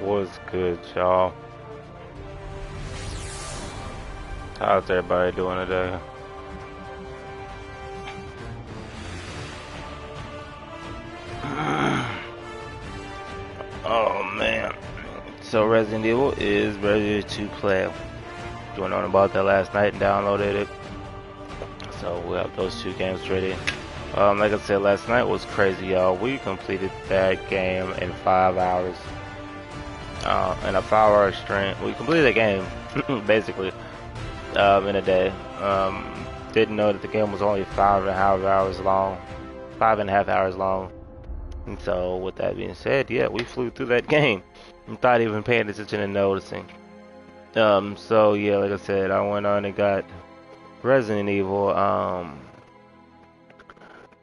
What's good, y'all? How's everybody doing today? Oh man. So Resident Evil is ready to play. Went on about that last night and downloaded it. So we have those two games ready. Like I said, last night was crazy, y'all. We completed that game in 5 hours. In a 5 hour stream. We completed the game, basically, in a day. Didn't know that the game was only 5.5 hours long. 5.5 hours long. And so, with that being said, yeah, we flew through that game without even paying attention and noticing. So yeah, like I said, I went on and got Resident Evil,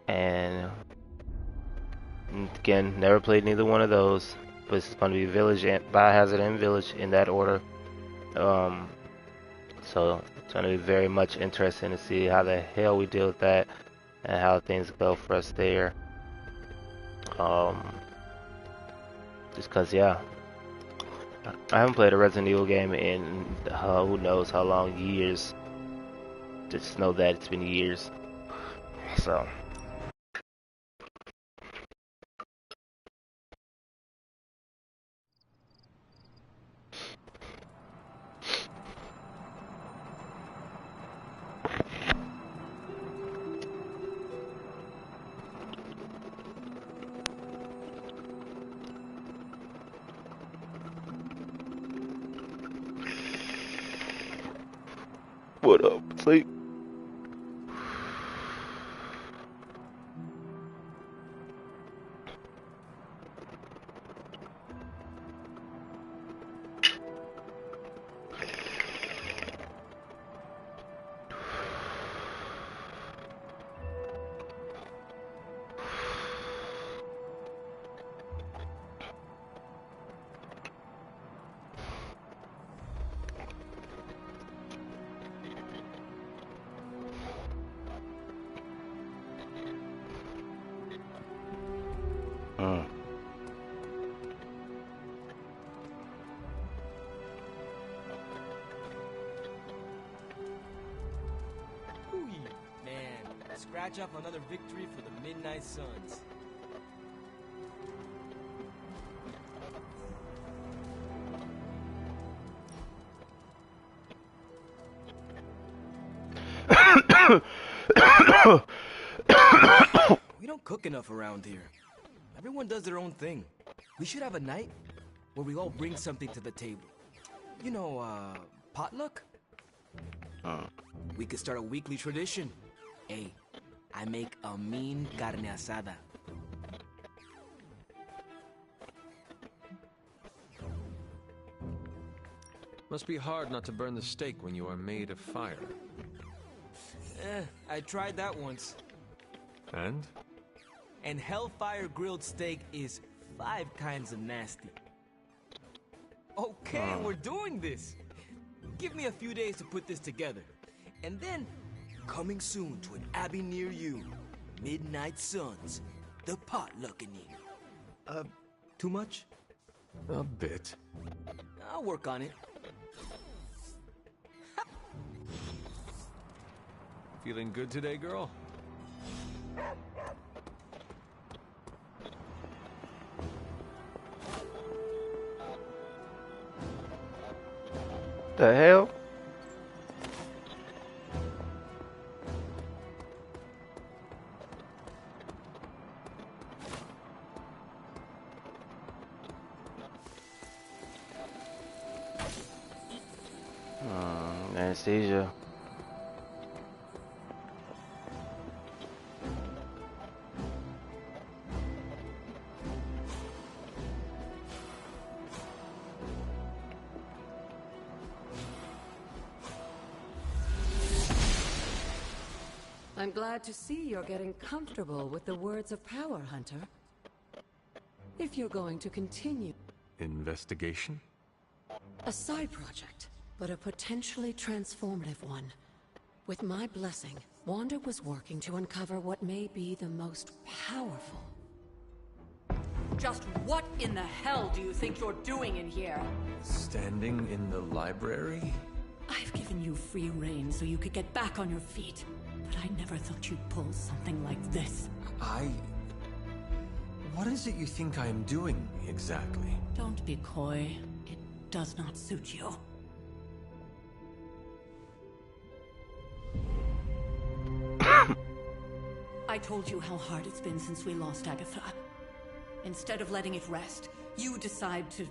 and again, never played neither one of those. But it's going to be Village and Biohazard and Village in that order. Um, so it's going to be very much interesting to see how the hell we deal with that and how things go for us there. Just cause yeah, I haven't played a Resident Evil game in who knows how long, years. Just know that it's been years. So. What up, sleep? Mm. Man, scratch up another victory for the Midnight Suns. We don't cook enough around here. Everyone does their own thing. We should have a night where we all bring something to the table. You know, potluck? We could start a weekly tradition. Hey, I make a mean carne asada. Must be hard not to burn the steak when you are made of fire. I tried that once. And? And Hellfire grilled steak is 5 kinds of nasty. Okay, we're doing this. Give me a few days to put this together. And then, coming soon to an abbey near you, Midnight Suns, the potlucking. Too much? A bit. I'll work on it. Feeling good today, girl? The hell? Anesthesia. I'm glad to see you're getting comfortable with the words of power, Hunter. If you're going to continue... Investigation? A side project, but a potentially transformative one. With my blessing, Wanda was working to uncover what may be the most powerful Just what in the hell do you think you're doing in here? Standing in the library? I've given you free rein so you could get back on your feet. But I never thought you'd pull something like this. What is it you think I am doing, exactly? Don't be coy. It does not suit you. I told you how hard it's been since we lost Agatha. Instead of letting it rest, you decide to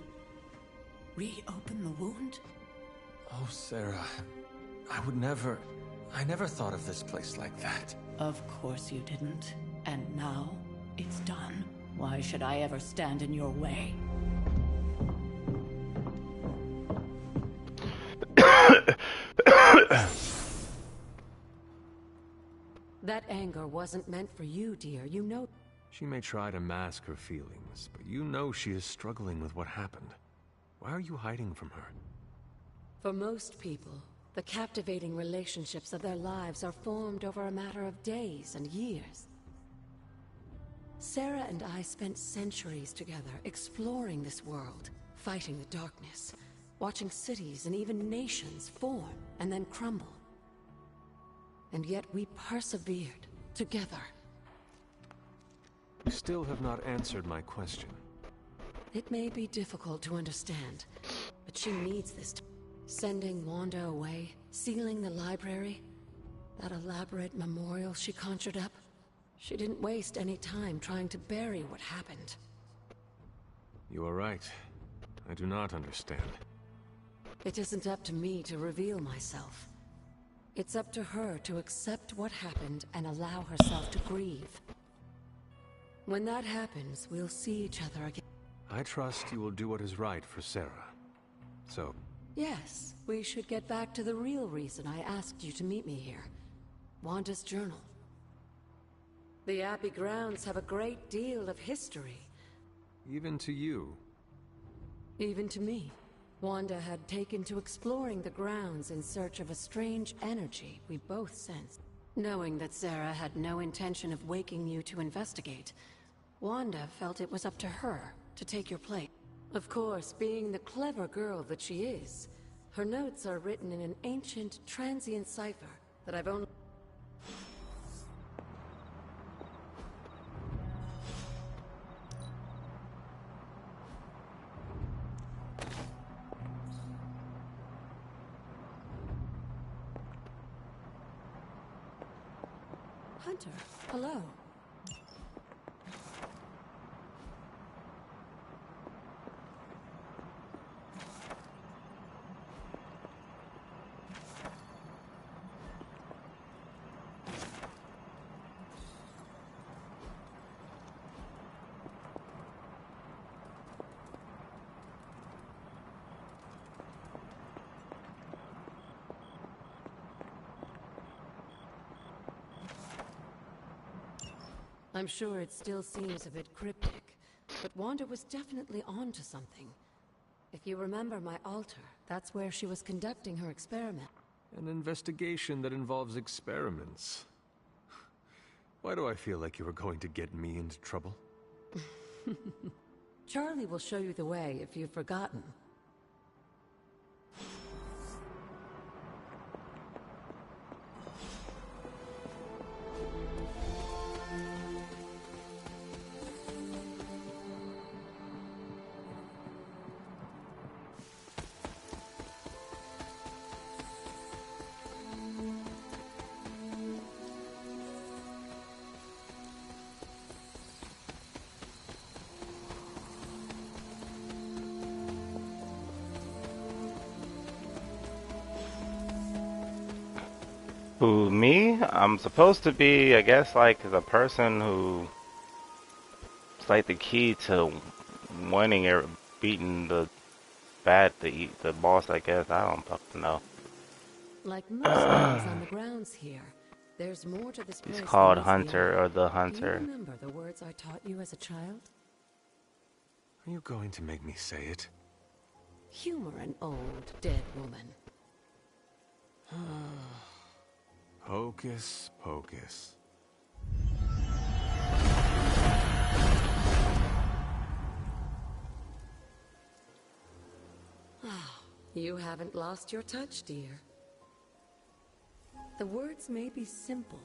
reopen the wound? Oh, Sarah. I never thought of this place like that. Of course you didn't. And now, it's done. Why should I ever stand in your way? That anger wasn't meant for you, dear. You know. She may try to mask her feelings, but you know she is struggling with what happened. Why are you hiding from her? For most people, the captivating relationships of their lives are formed over a matter of days and years. Sarah and I spent centuries together exploring this world, fighting the darkness, watching cities and even nations form and then crumble. And yet we persevered together. You still have not answered my question. It may be difficult to understand, but she needs this. Sending Wanda away, sealing the library, that elaborate memorial she conjured up. She didn't waste any time trying to bury what happened. You are right. I do not understand. It isn't up to me to reveal myself. It's up to her to accept what happened and allow herself to grieve. When that happens, we'll see each other again. I trust you will do what is right for Sarah. So... Yes, we should get back to the real reason I asked you to meet me here. Wanda's journal. The Abbey grounds have a great deal of history. Even to you. Even to me. Wanda had taken to exploring the grounds in search of a strange energy we both sensed. Knowing that Sarah had no intention of waking you to investigate, Wanda felt it was up to her to take your place. Of course, being the clever girl that she is, her notes are written in an ancient, transient cipher that I've only... Hunter, hello. I'm sure it still seems a bit cryptic, but Wanda was definitely onto something. If you remember my altar, that's where she was conducting her experiment. An investigation that involves experiments. Why do I feel like you were going to get me into trouble? Charlie will show you the way if you've forgotten. Who, me? I'm supposed to be, I guess, like the person who... It's like the key to winning or beating the boss, I guess. I don't fucking know. Like most things on the grounds here, there's more to this place. He's called than meets the Hunter, eye. or the Do Hunter. you remember the words I taught you as a child? Are you going to make me say it? Humor an old, dead woman. Hocus pocus. You haven't lost your touch, dear. The words may be simple,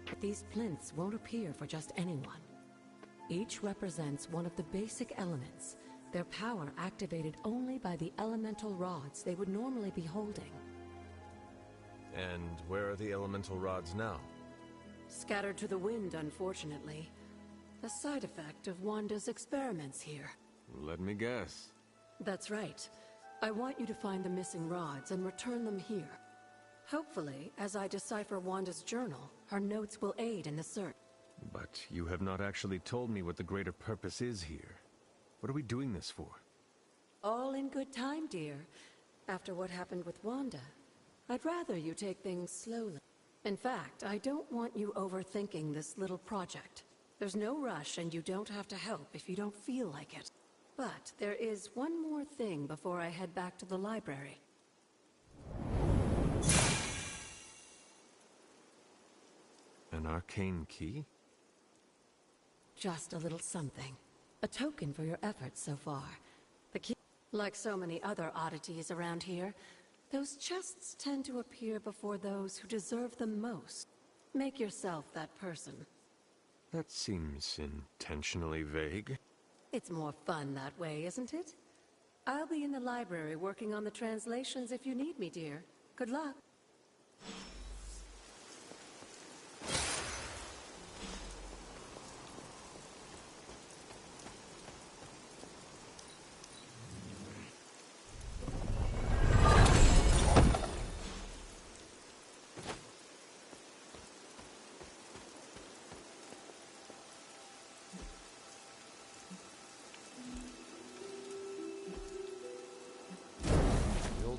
but these plinths won't appear for just anyone. Each represents one of the basic elements, their power activated only by the elemental rods they would normally be holding. And where are the elemental rods now? Scattered to the wind, unfortunately. A side effect of Wanda's experiments here. Let me guess. That's right. I want you to find the missing rods and return them here. Hopefully, as I decipher Wanda's journal, her notes will aid in the search. But you have not actually told me what the greater purpose is here. What are we doing this for? All in good time, dear. After what happened with Wanda, I'd rather you take things slowly. In fact, I don't want you overthinking this little project. There's no rush and you don't have to help if you don't feel like it. But there is one more thing before I head back to the library. An arcane key? Just a little something. A token for your efforts so far. The key... Like so many other oddities around here, those chests tend to appear before those who deserve them most. Make yourself that person. That seems intentionally vague. It's more fun that way, isn't it? I'll be in the library working on the translations if you need me, dear. Good luck.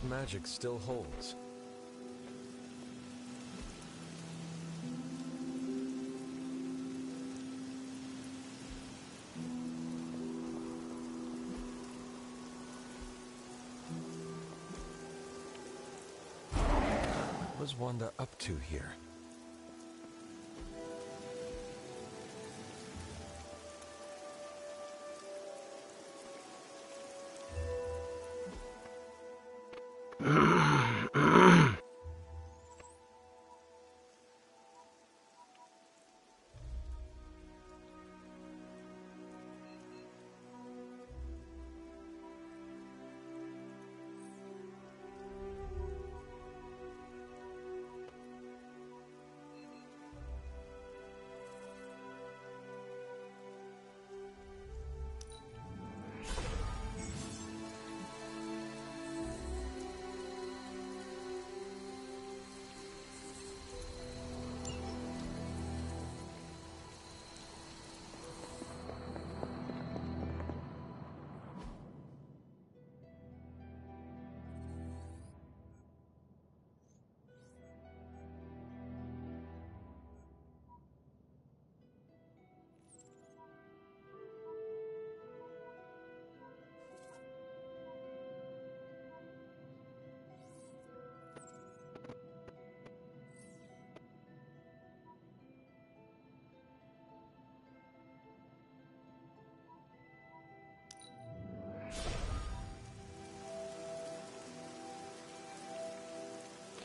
Magic still holds. What was Wanda up to here?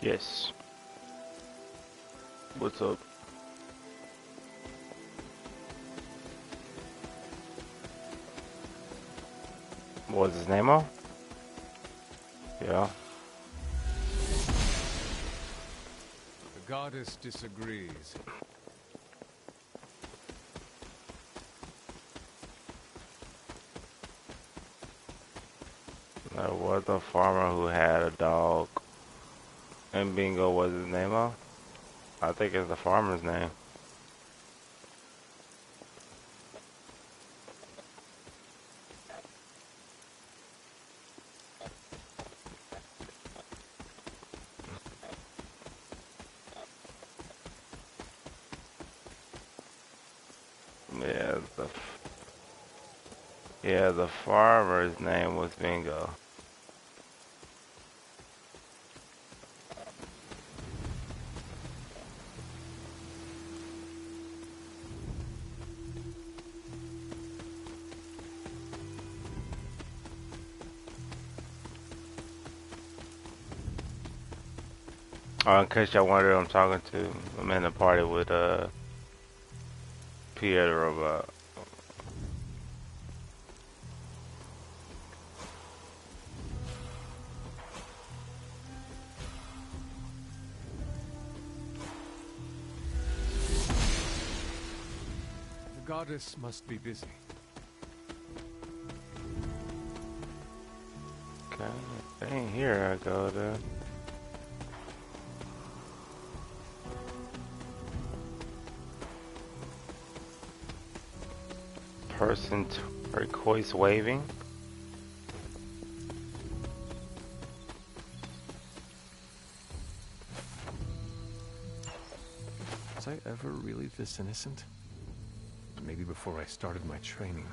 Yes. What's up? What's his name on? Yeah. The goddess disagrees. There was a farmer who had a dog. And Bingo was his name on? I think it's the farmer's name. Yeah, the farmer's name was Bingo. In case y'all wonder who I'm talking to, I'm in a party with Pietro. The goddess must be busy. Okay, if they ain't here, I go to. Person turquoise waving. Was I ever really this innocent? Maybe before I started my training.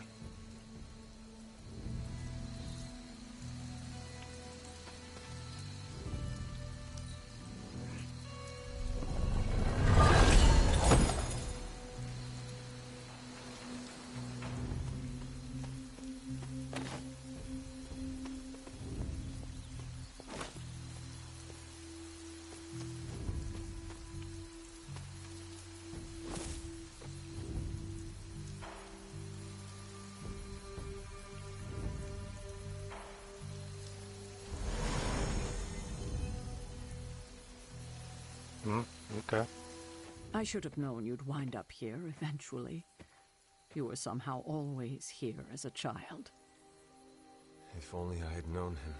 Okay. I should have known you'd wind up here eventually. You were somehow always here as a child. If only I had known him.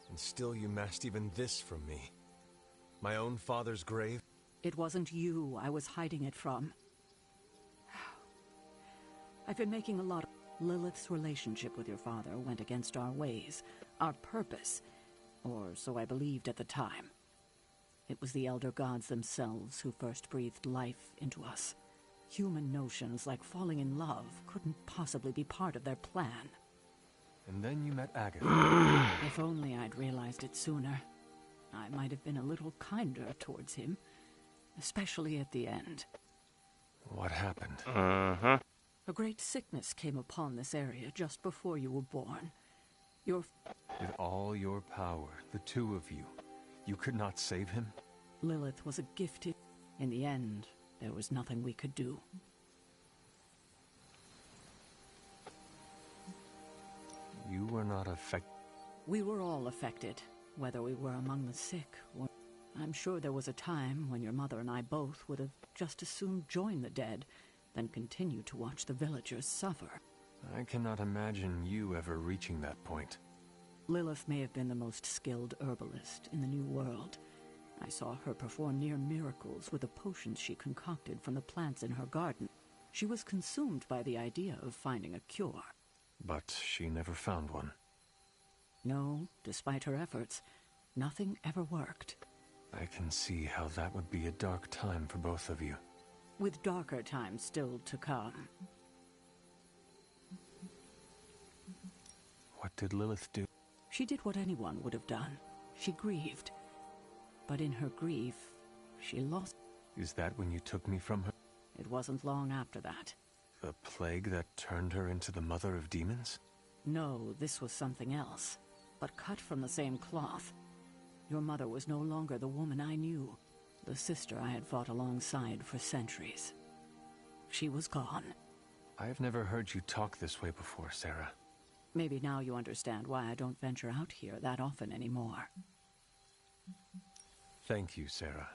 And still you masked even this from me. My own father's grave? It wasn't you I was hiding it from. I've been making a lot of... Lilith's relationship with your father went against our ways, our purpose, or so I believed at the time. It was the Elder Gods themselves who first breathed life into us. Human notions like falling in love couldn't possibly be part of their plan. And then you met Agatha. If only I'd realized it sooner. I might have been a little kinder towards him, especially at the end. What happened? A great sickness came upon this area just before you were born. With all your power, the two of you, you could not save him? Lilith was a gifted... In the end, there was nothing we could do. You were not affected. We were all affected, whether we were among the sick or... I'm sure there was a time when your mother and I both would have just as soon joined the dead than continue to watch the villagers suffer. I cannot imagine you ever reaching that point. Lilith may have been the most skilled herbalist in the New World. I saw her perform near miracles with the potions she concocted from the plants in her garden. She was consumed by the idea of finding a cure. But she never found one. No, despite her efforts, nothing ever worked. I can see how that would be a dark time for both of you. With darker times still to come. What did Lilith do? She did what anyone would have done. She grieved. But in her grief, she lost... Is that when you took me from her? It wasn't long after that. The plague that turned her into the mother of demons? No, this was something else, but cut from the same cloth. Your mother was no longer the woman I knew, the sister I had fought alongside for centuries. She was gone. I've never heard you talk this way before, Sarah. Maybe now you understand why I don't venture out here that often anymore. Thank you, Sarah.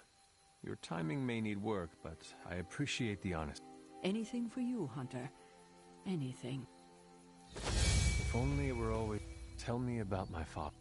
Your timing may need work, but I appreciate the honesty. Anything for you, Hunter. Anything. If only it were always... Tell me about my father.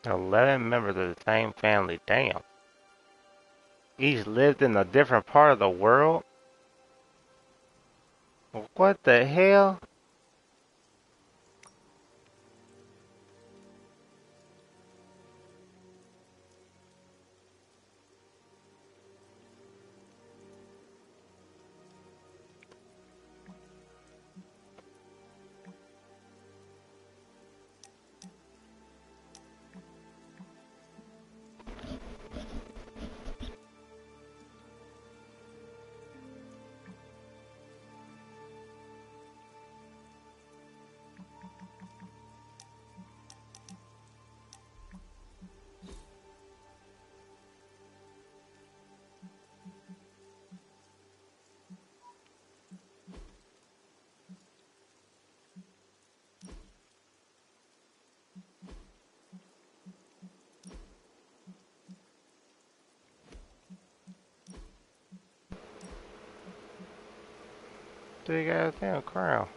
11 members of the same family. Damn. Each lived in a different part of the world? What the hell? Big ass damn crown.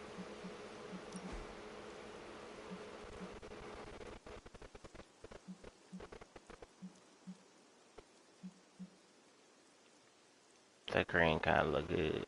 That green kinda look good.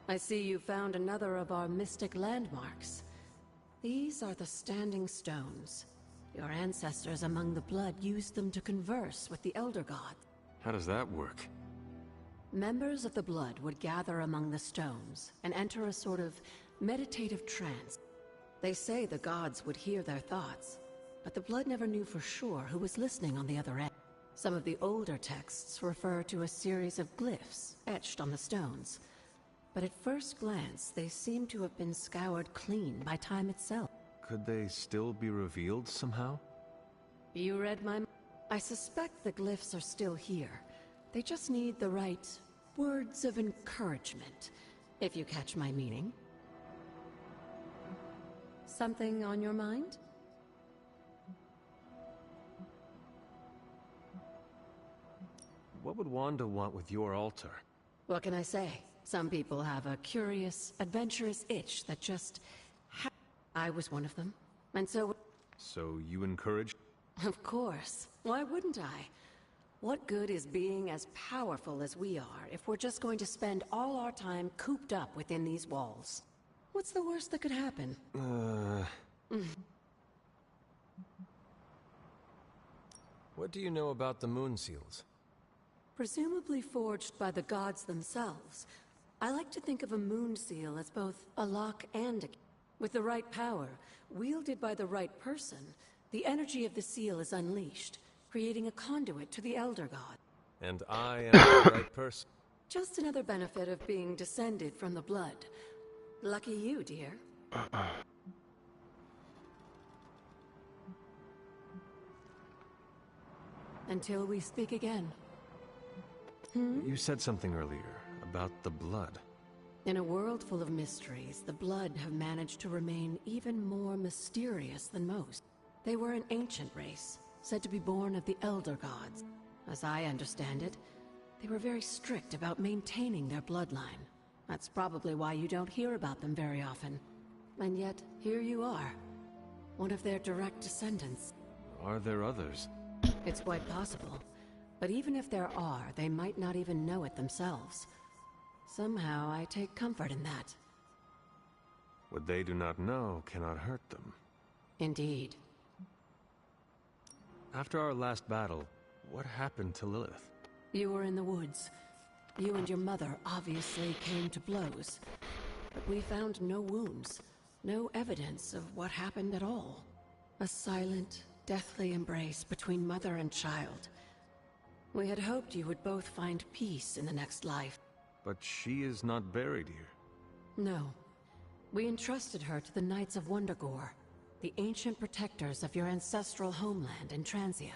I see you found another of our mystic landmarks. These are the Standing Stones. Your ancestors among the Blood used them to converse with the Elder Gods. How does that work? Members of the Blood would gather among the stones and enter a sort of meditative trance. They say the gods would hear their thoughts, but the Blood never knew for sure who was listening on the other end. Some of the older texts refer to a series of glyphs etched on the stones, but at first glance, they seem to have been scoured clean by time itself. Could they still be revealed somehow? You read my... I suspect the glyphs are still here. They just need the right words of encouragement, if you catch my meaning. Something on your mind? What would Wanda want with your altar? What can I say? Some people have a curious, adventurous itch that just... I was one of them. And so... So you encourage? Of course. Why wouldn't I? What good is being as powerful as we are if we're just going to spend all our time cooped up within these walls? What's the worst that could happen? What do you know about the moon seals? Presumably forged by the gods themselves. I like to think of a moon seal as both a lock and a key. With the right power, wielded by the right person, the energy of the seal is unleashed, creating a conduit to the Elder God. And I am the right person. Just another benefit of being descended from the blood. Lucky you, dear. Until we speak again. You said something earlier about the blood. In a world full of mysteries, the blood have managed to remain even more mysterious than most. They were an ancient race, said to be born of the Elder Gods. As I understand it, they were very strict about maintaining their bloodline. That's probably why you don't hear about them very often. And yet, here you are, one of their direct descendants. Are there others? It's quite possible. But even if there are, they might not even know it themselves. Somehow, I take comfort in that. What they do not know cannot hurt them. Indeed. After our last battle, what happened to Lilith? You were in the woods. You and your mother obviously came to blows. But we found no wounds, no evidence of what happened at all. A silent, deathly embrace between mother and child. We had hoped you would both find peace in the next life. But she is not buried here. No. We entrusted her to the Knights of Wundagore, the ancient protectors of your ancestral homeland in Transia.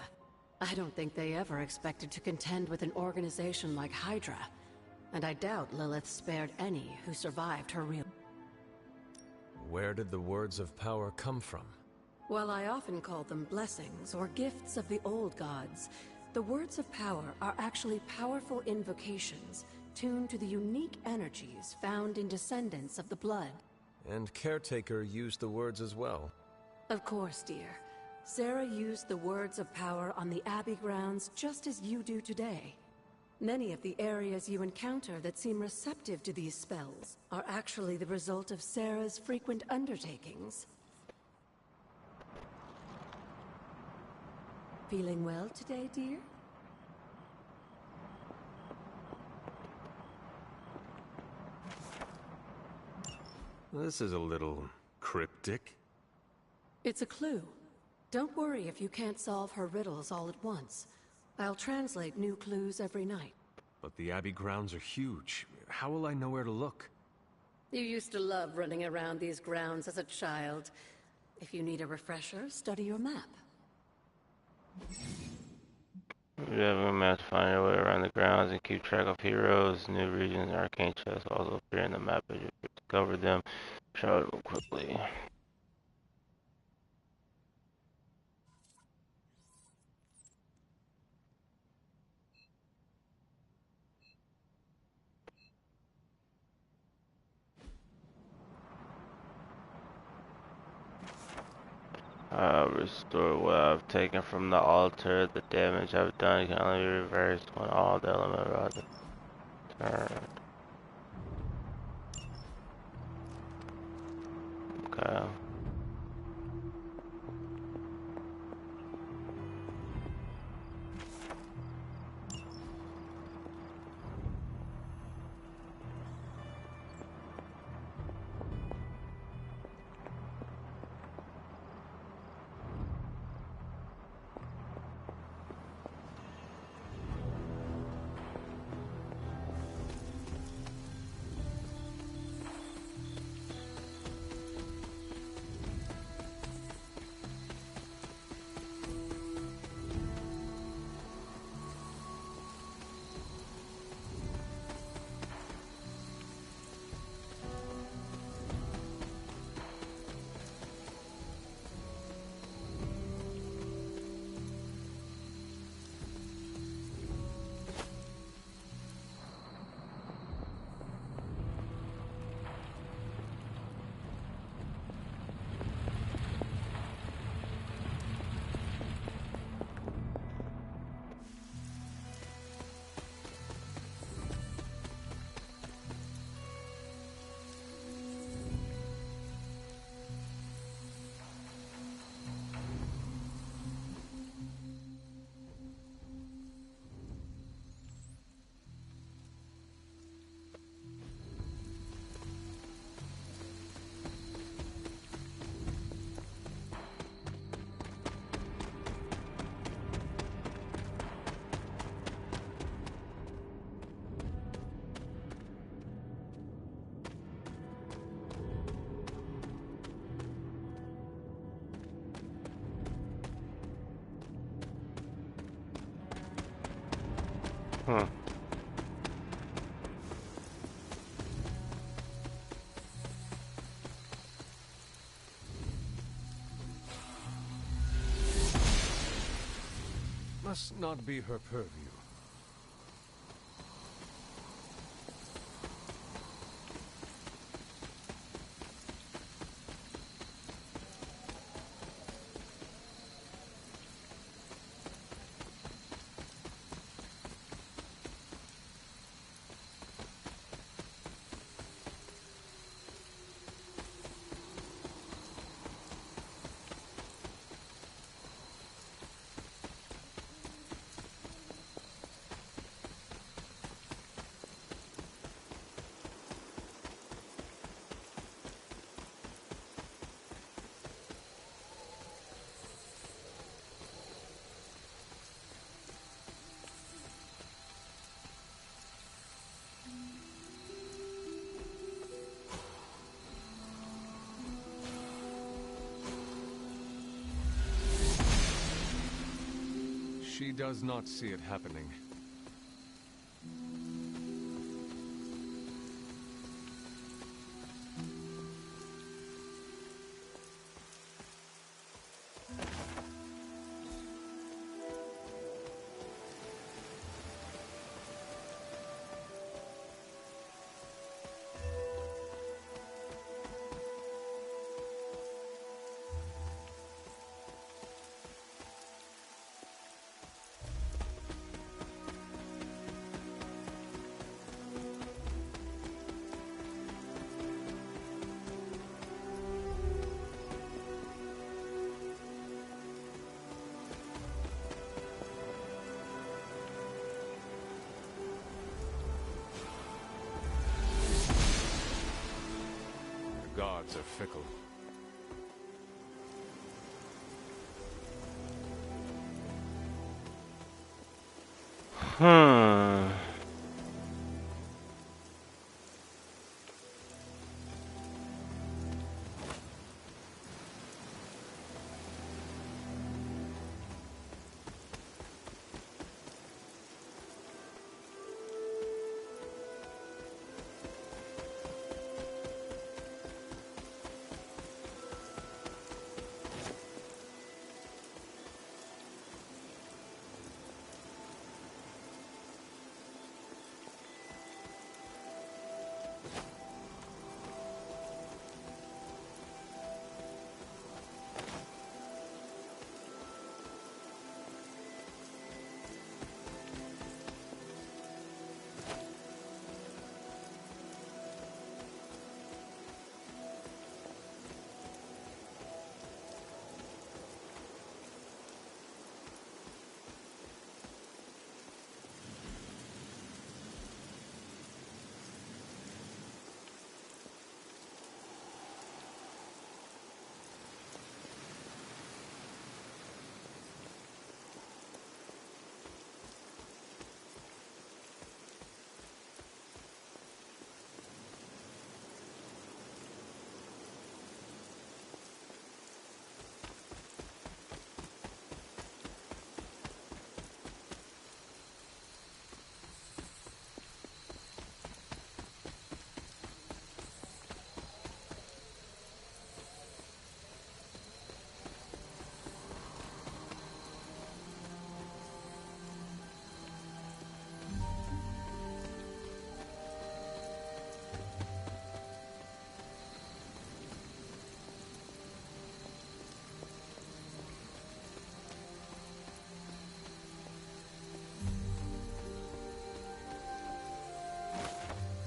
I don't think they ever expected to contend with an organization like Hydra, and I doubt Lilith spared any who survived her real... Where did the words of power come from? While I often call them blessings or gifts of the old gods, the words of power are actually powerful invocations tuned to the unique energies found in descendants of the blood. And Caretaker used the words as well. Of course, dear. Sarah used the words of power on the Abbey grounds just as you do today. Many of the areas you encounter that seem receptive to these spells are actually the result of Sarah's frequent undertakings. Feeling well today, dear? This is a little cryptic. It's a clue. Don't worry if you can't solve her riddles all at once. I'll translate new clues every night. But the Abbey grounds are huge. How will I know where to look? You used to love running around these grounds as a child. If you need a refresher, study your map. You have a map to find your way around the grounds and keep track of heroes, new regions, and arcane chests also appear in the map as you discover them. Travel quickly. Restore what I've taken from the altar. The damage I've done can only be reversed when all the element rods are turned. Okay. Hmm. Must not be her purview. She does not see it happening. The gods are fickle. Hmm.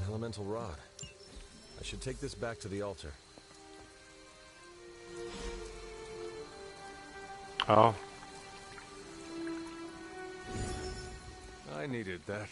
Elemental rod. I should take this back to the altar. Oh. I needed that.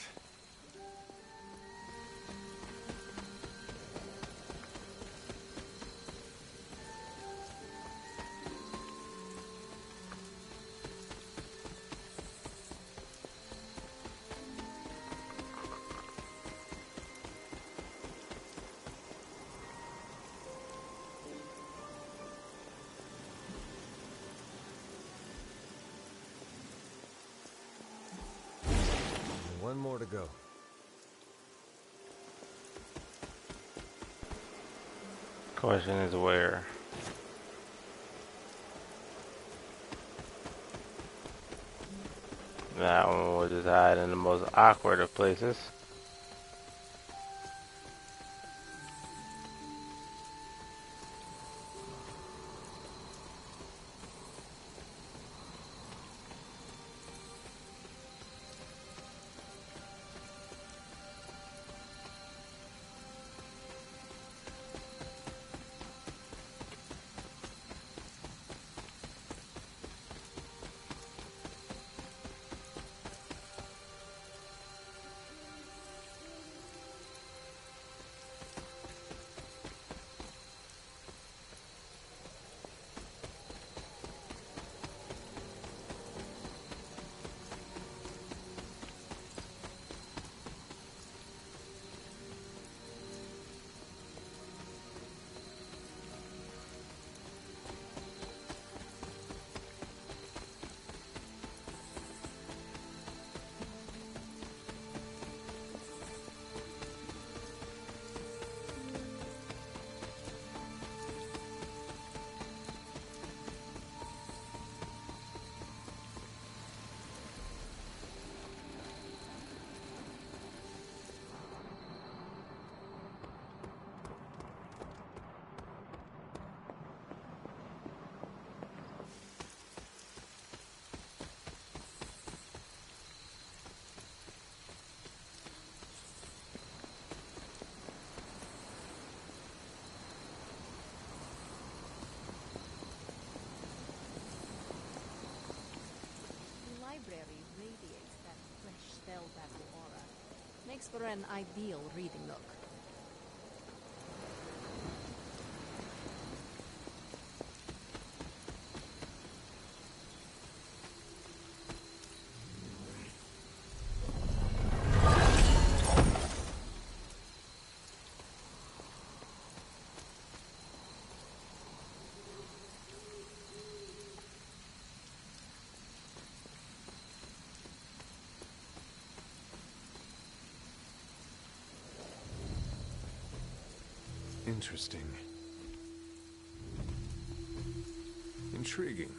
One more to go. Question is where? That one will just hide in the most awkward of places. Radiates that fresh, spellbound aura. Makes for an ideal reading nook. Interesting. Intriguing.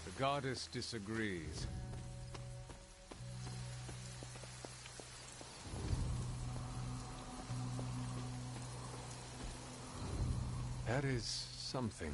The goddess disagrees. That is something.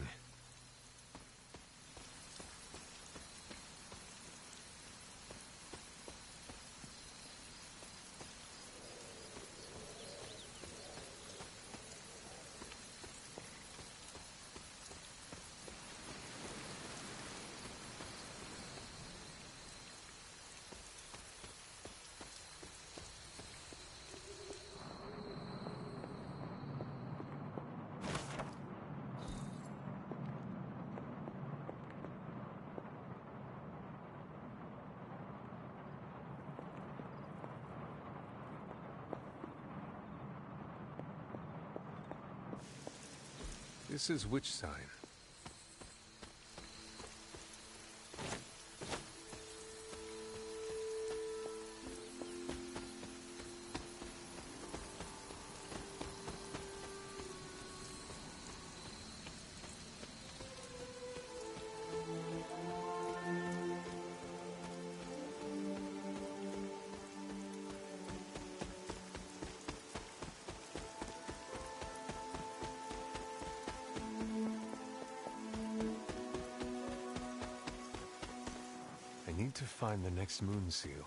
This is which sign? I need to find the next moon seal.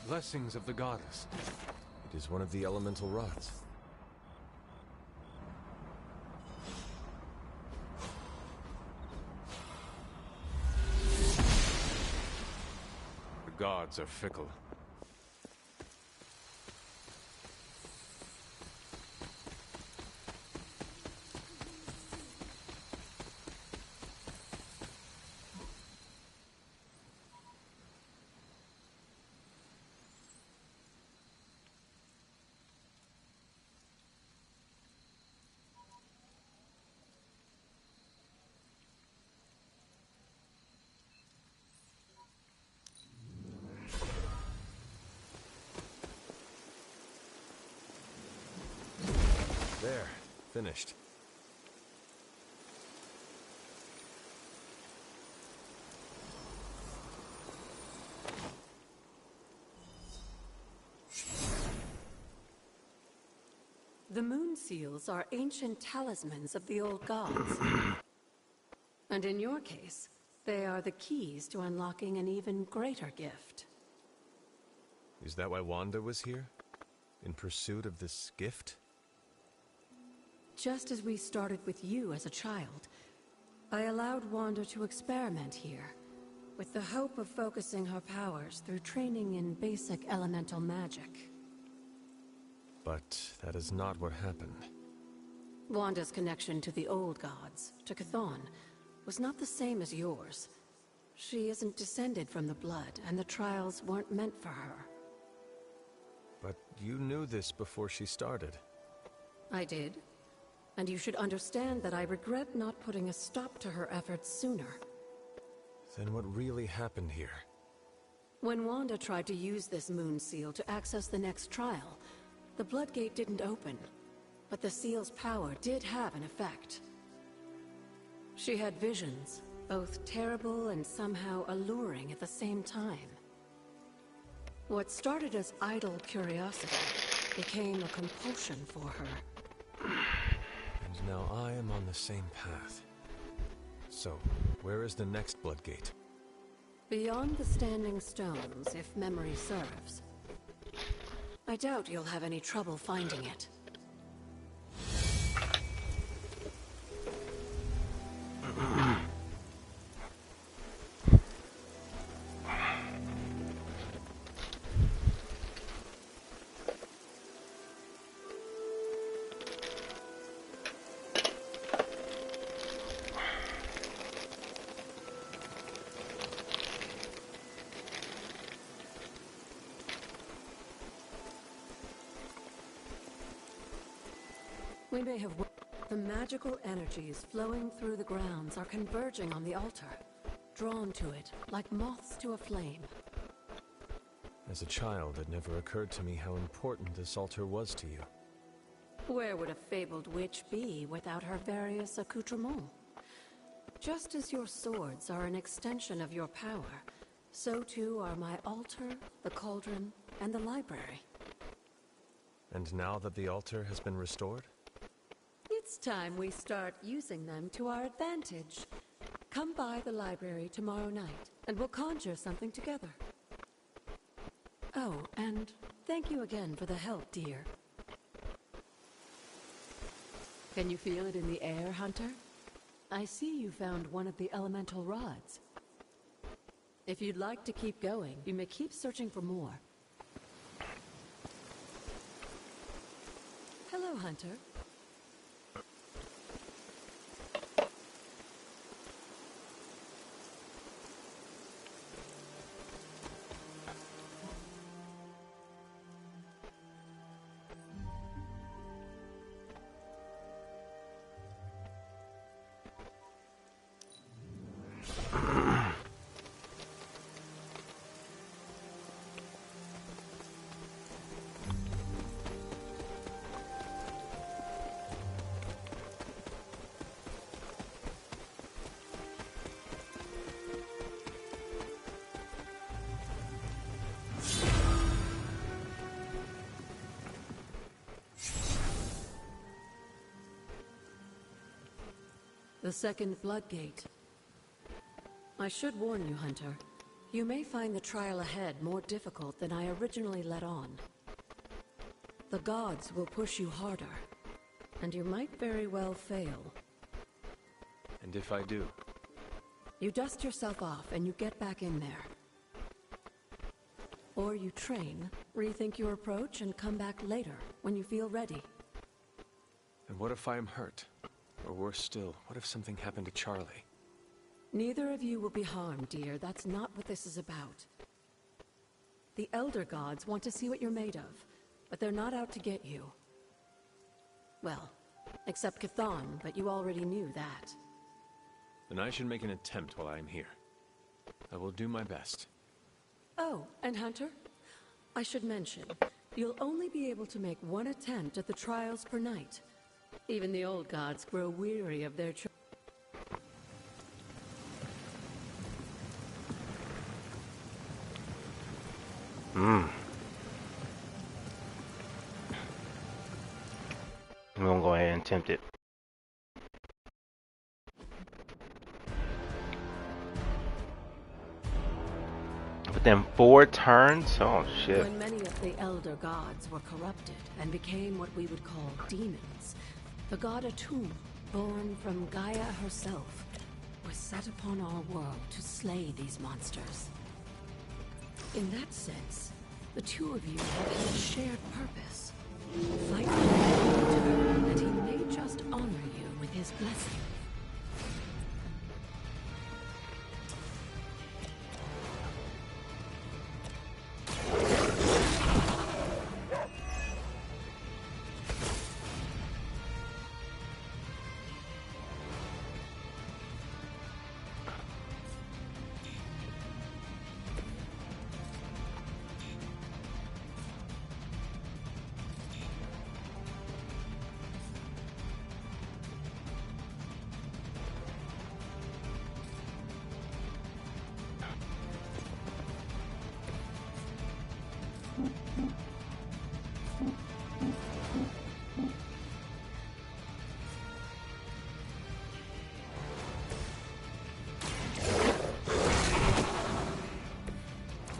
Blessings of the goddess. It is one of the elemental rods. The gods are fickle. There, finished. The moon seals are ancient talismans of the old gods. And in your case, they are the keys to unlocking an even greater gift. Is that why Wanda was here? In pursuit of this gift? Just as we started with you as a child, I allowed Wanda to experiment here, with the hope of focusing her powers through training in basic elemental magic. But that is not what happened. Wanda's connection to the old gods, to Chthon, was not the same as yours. She isn't descended from the blood, and the trials weren't meant for her. But you knew this before she started. I did. And you should understand that I regret not putting a stop to her efforts sooner. Then what really happened here? When Wanda tried to use this moon seal to access the next trial, the Bloodgate didn't open, but the seal's power did have an effect. She had visions, both terrible and somehow alluring at the same time. What started as idle curiosity became a compulsion for her. And now I am on the same path. So, where is the next Bloodgate? Beyond the Standing Stones, if memory serves. I doubt you'll have any trouble finding it. We may have... The magical energies flowing through the grounds are converging on the altar, drawn to it like moths to a flame. As a child, it never occurred to me how important this altar was to you. Where would a fabled witch be without her various accoutrements? Just as your swords are an extension of your power, so too are my altar, the cauldron, and the library. And now that the altar has been restored? It's time we start using them to our advantage. Come by the library tomorrow night, and we'll conjure something together. Oh, and thank you again for the help, dear. Can you feel it in the air, Hunter? I see you found one of the elemental rods. If you'd like to keep going, you may keep searching for more. Hello, Hunter. The second floodgate. I should warn you, Hunter. You may find the trial ahead more difficult than I originally let on. The gods will push you harder, and you might very well fail. And if I do? You dust yourself off and you get back in there. Or you train, rethink your approach, and come back later, when you feel ready. And what if I am hurt? Or worse still, what if something happened to Charlie? Neither of you will be harmed, dear. That's not what this is about. The Elder Gods want to see what you're made of, but they're not out to get you. Well, except Cthon, but you already knew that. Then I should make an attempt while I am here. I will do my best. Oh, and Hunter, I should mention, you'll only be able to make one attempt at the trials per night. Even the old gods grow weary of their We're gonna go ahead and attempt it. Within 4 turns? Oh shit. When many of the Elder Gods were corrupted and became what we would call demons, the god Atum, born from Gaia herself, was set upon our world to slay these monsters. In that sense, the two of you have a shared purpose. Fight for the Elder, and he may just honor you with his blessing.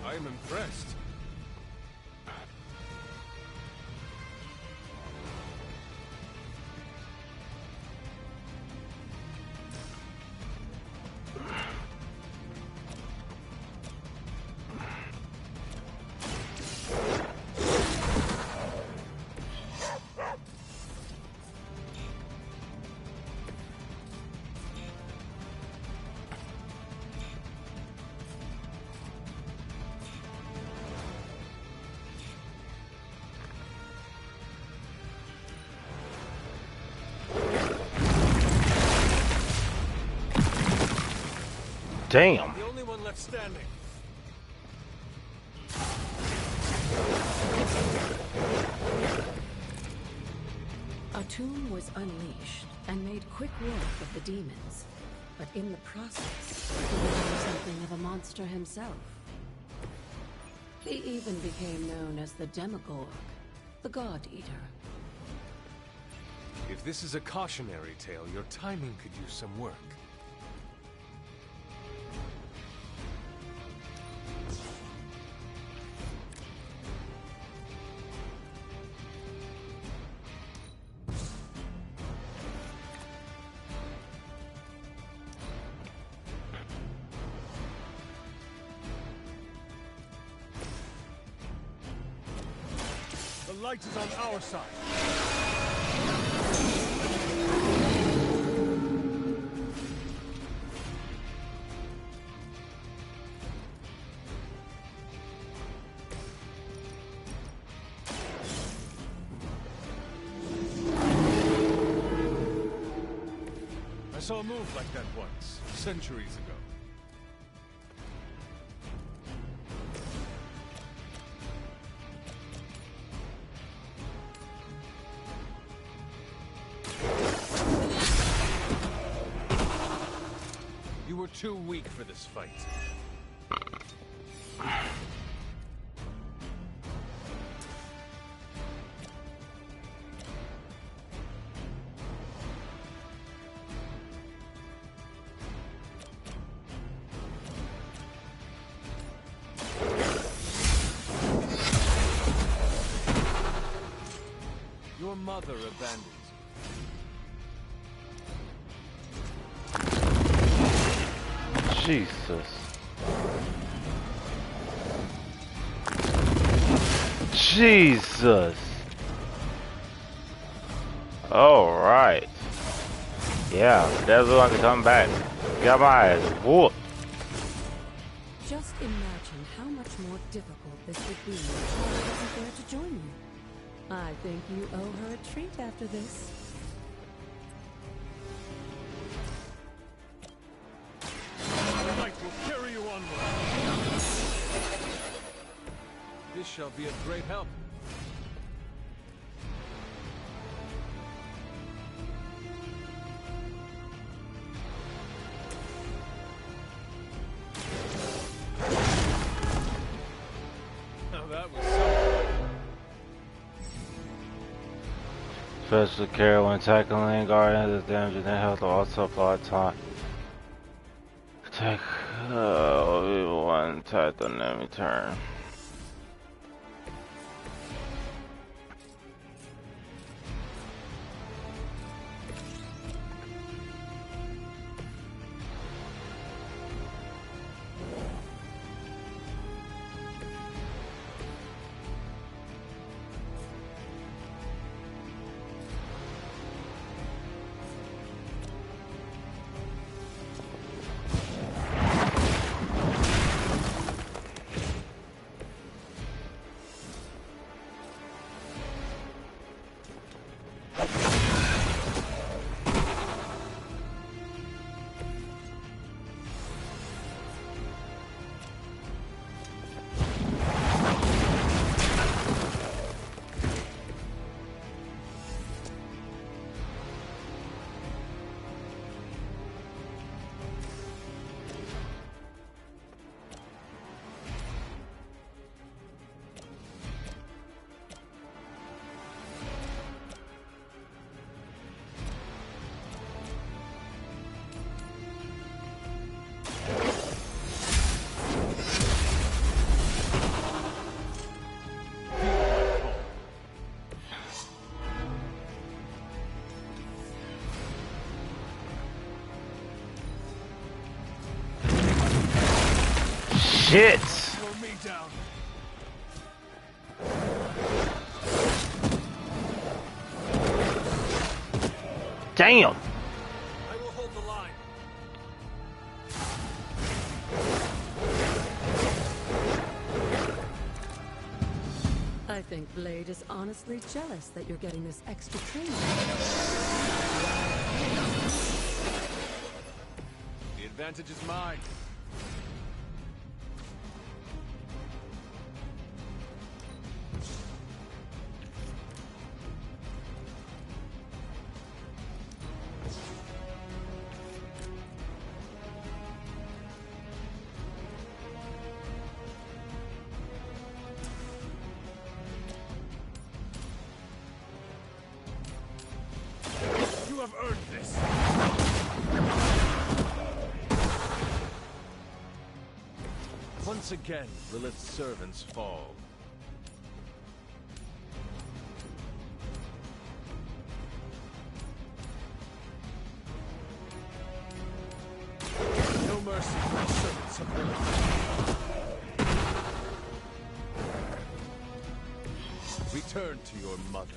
I am impressed. Damn. The only one left standing. A tomb was unleashed and made quick work of the demons. But in the process, he became something of a monster himself. He even became known as the Demogorg, the God Eater. If this is a cautionary tale, your timing could use some work. The light is on our side. I saw a move like that once, centuries ago. You were too weak for this fight. Your mother abandoned you. Jesus. Jesus. All right. Yeah, that's the one to come back. Got my ass whooped. Just imagine how much more difficult this would be if Tara wasn't there to join you. I think you owe her a treat after this. The light will carry you onward. This shall be of great help. Now that was something. Special care when tackling guardians is damage and health will also apply time. Attack one type the enemy turn. Shit! Throw me down. Damn! I will hold the line. I think Blade is honestly jealous that you're getting this extra training. The advantage is mine. have earned this! Once again, Lilith's servants fall. No mercy for the servants of Lilith. Return to your mother.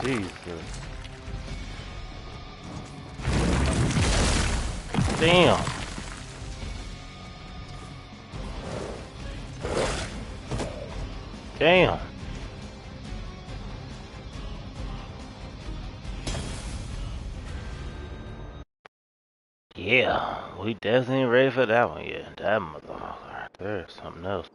Jesus. Damn. Damn. Yeah, we definitely ain't ready for that one yet. That motherfucker right there is something else.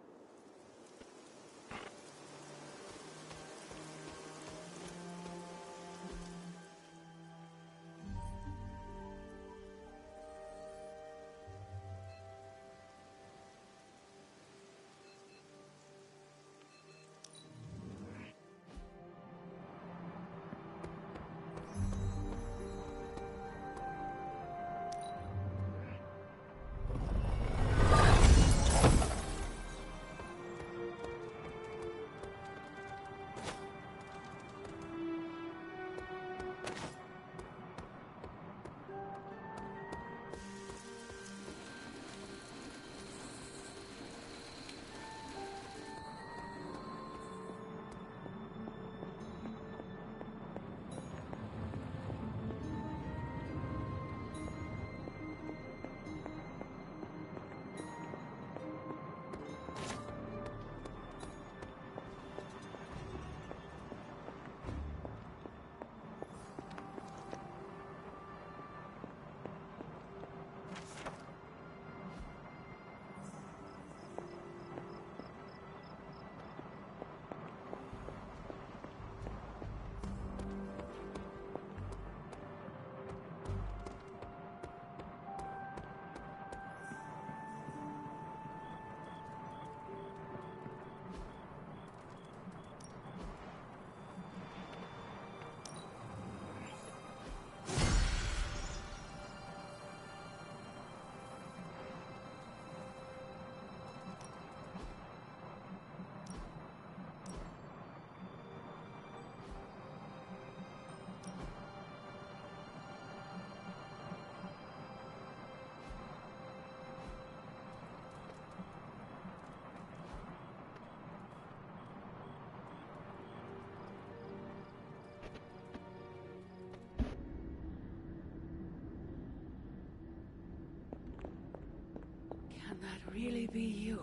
Can that really be you?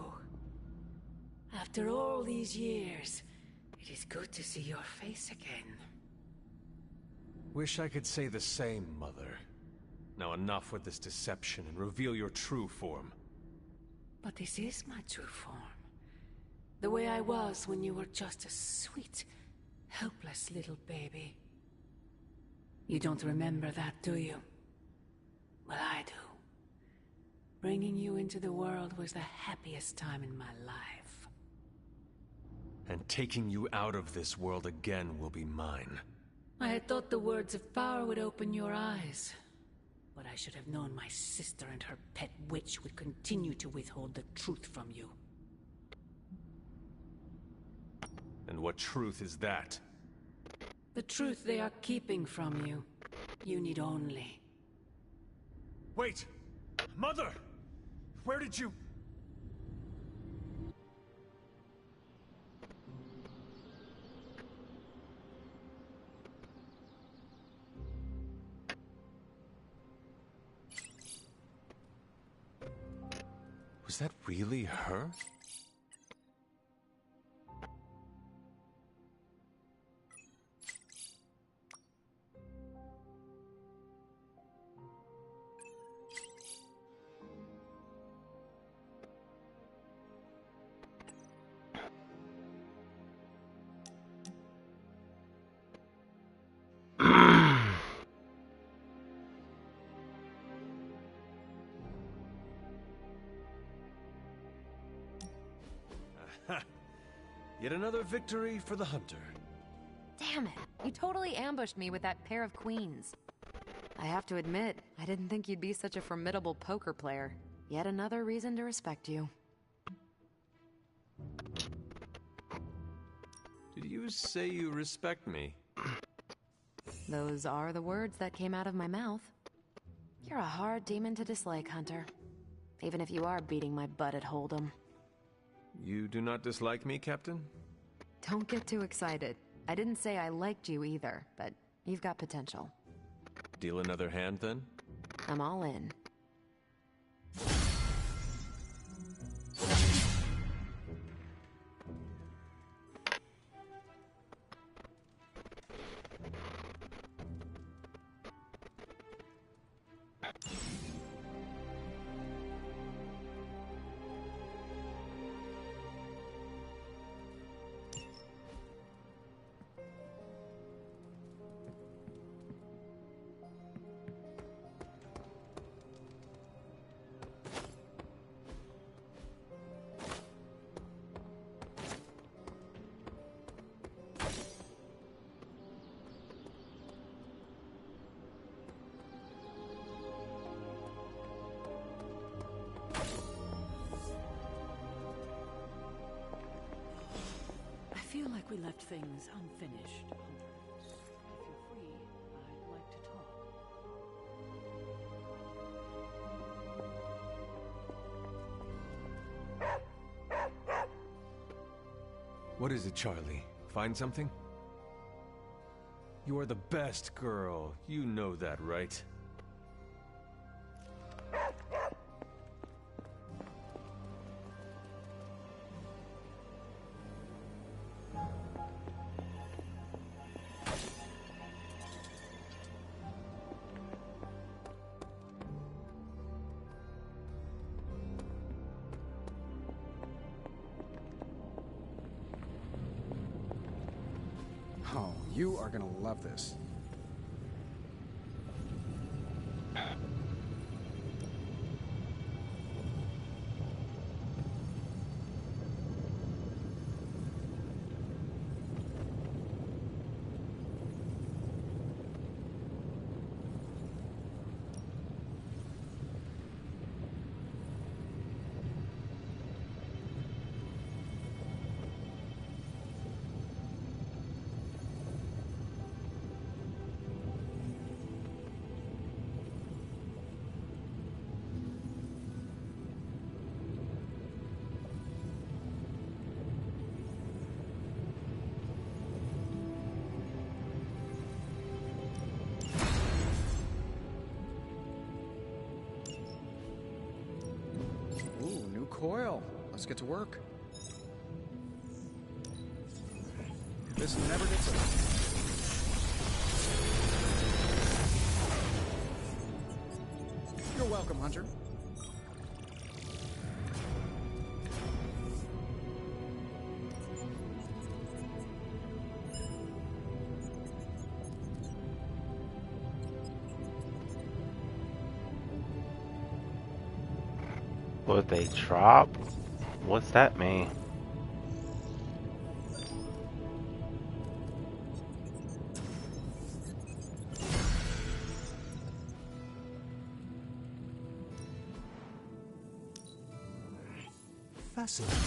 After all these years, it is good to see your face again. Wish I could say the same, Mother. Now enough with this deception and reveal your true form. But this is my true form. The way I was when you were just a sweet, helpless little baby. You don't remember that, do you? Well, I do. Bringing you into the world was the happiest time in my life. And taking you out of this world again will be mine. I had thought the words of power would open your eyes. But I should have known my sister and her pet witch would continue to withhold the truth from you. And what truth is that? The truth they are keeping from you, you need only. Wait! Mother! Where did you... Was that really her? Yet another victory for the hunter. Damn it. You totally ambushed me with that pair of queens. I have to admit, I didn't think you'd be such a formidable poker player. Yet another reason to respect you. Did you say you respect me? Those are the words that came out of my mouth. You're a hard demon to dislike, Hunter. Even if you are beating my butt at Hold'em. You do not dislike me, Captain? Don't get too excited. I didn't say I liked you either, but you've got potential. Deal another hand, then? I'm all in. I feel like we left things unfinished, Hunter. If you're free, I'd like to talk. What is it, Charlie? Find something? You are the best girl. You know that, right? Oh, you are gonna love this. Ooh, new coil. Let's get to work. This never gets old. You're welcome, Hunter. What they drop? What's that mean? Fascinating.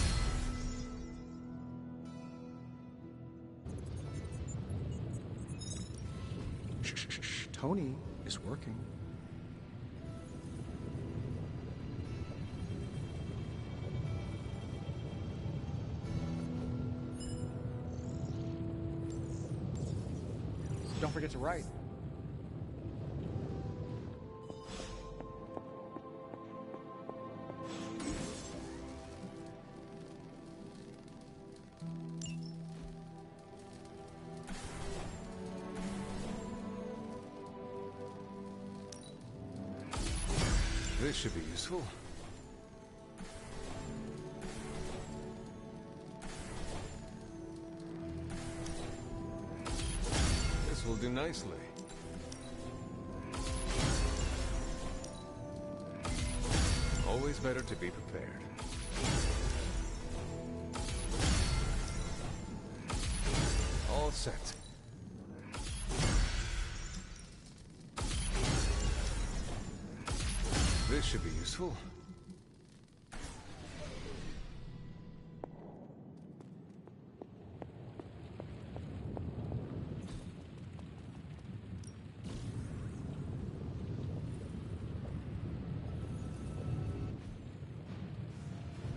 Tony is working. Don't forget to write. This should be useful. This will do nicely. Always better to be prepared. All set. This should be useful.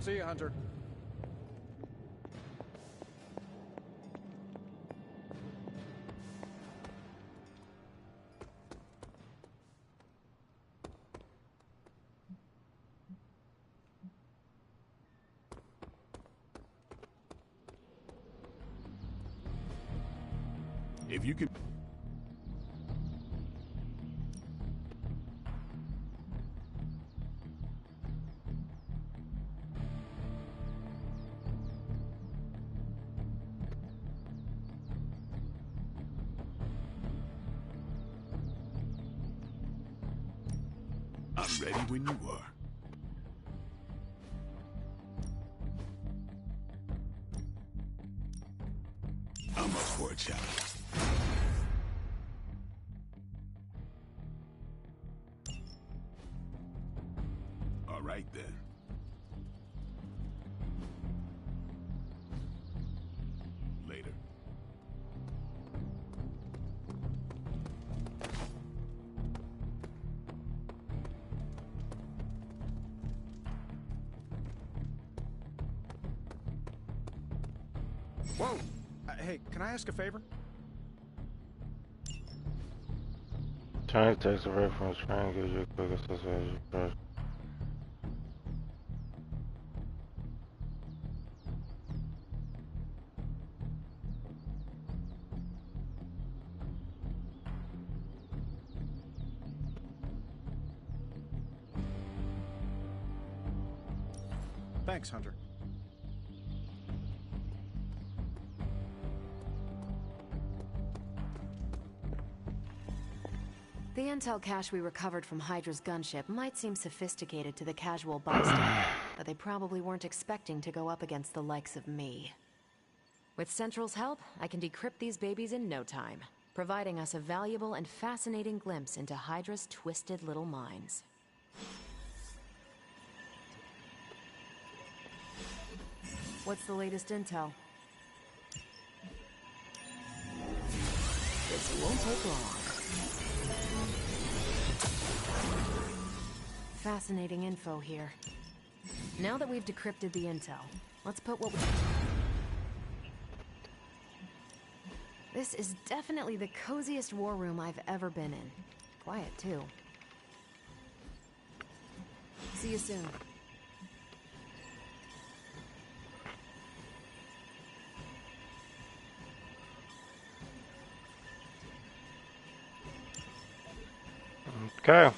See you, Hunter. If you could... I'm ready when you are. I'm up for a challenge. All right, then. Later. Whoa! Hey, can I ask a favor? Trying to text a reference, trying to give you a quick association first. Thanks, Hunter. The intel cache we recovered from Hydra's gunship might seem sophisticated to the casual bystander, but they probably weren't expecting to go up against the likes of me. With Central's help, I can decrypt these babies in no time, providing us a valuable and fascinating glimpse into Hydra's twisted little minds. What's the latest intel? This won't take long. Fascinating info here. Now that we've decrypted the intel, let's put what we... This is definitely the coziest war room I've ever been in. Quiet, too. See you soon. Okay.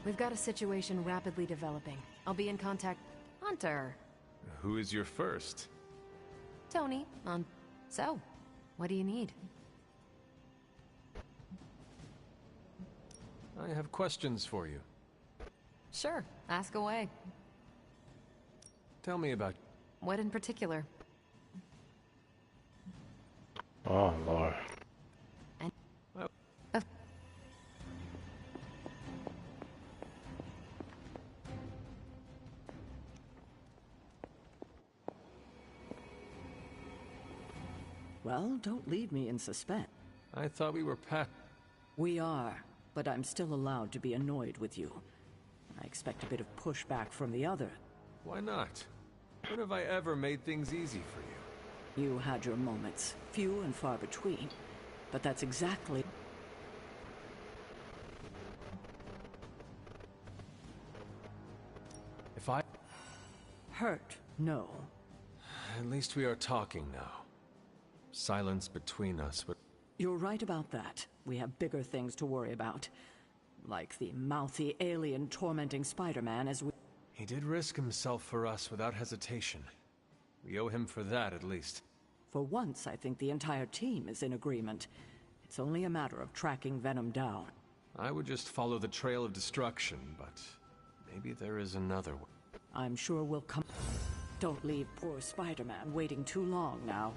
We've got a situation rapidly developing. I'll be in contact... Hunter! Who is your first? Tony, so, what do you need? I have questions for you. Sure, ask away. Tell me about... What in particular? Oh, Lord. Well, don't leave me in suspense. I thought we were We are, but I'm still allowed to be annoyed with you. I expect a bit of pushback from the other. Why not? When have I ever made things easy for you? You had your moments, few and far between, but that's exactly... If I... Hurt, no. At least we are talking now. Silence between us, but... You're right about that. We have bigger things to worry about. Like the mouthy alien tormenting Spider-Man as we... He did risk himself for us without hesitation. We owe him for that, at least. For once, I think the entire team is in agreement. It's only a matter of tracking Venom down. I would just follow the trail of destruction, but maybe there is another way. I'm sure we'll come... Don't leave poor Spider-Man waiting too long now.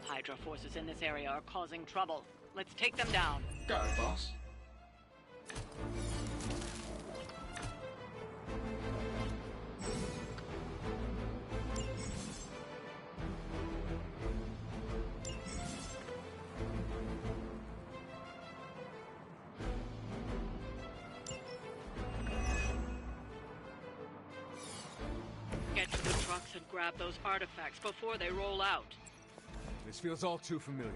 Hydra forces in this area are causing trouble. Let's take them down. Got it, boss. get to the trucks and grab those artifacts before they roll out. This feels all too familiar.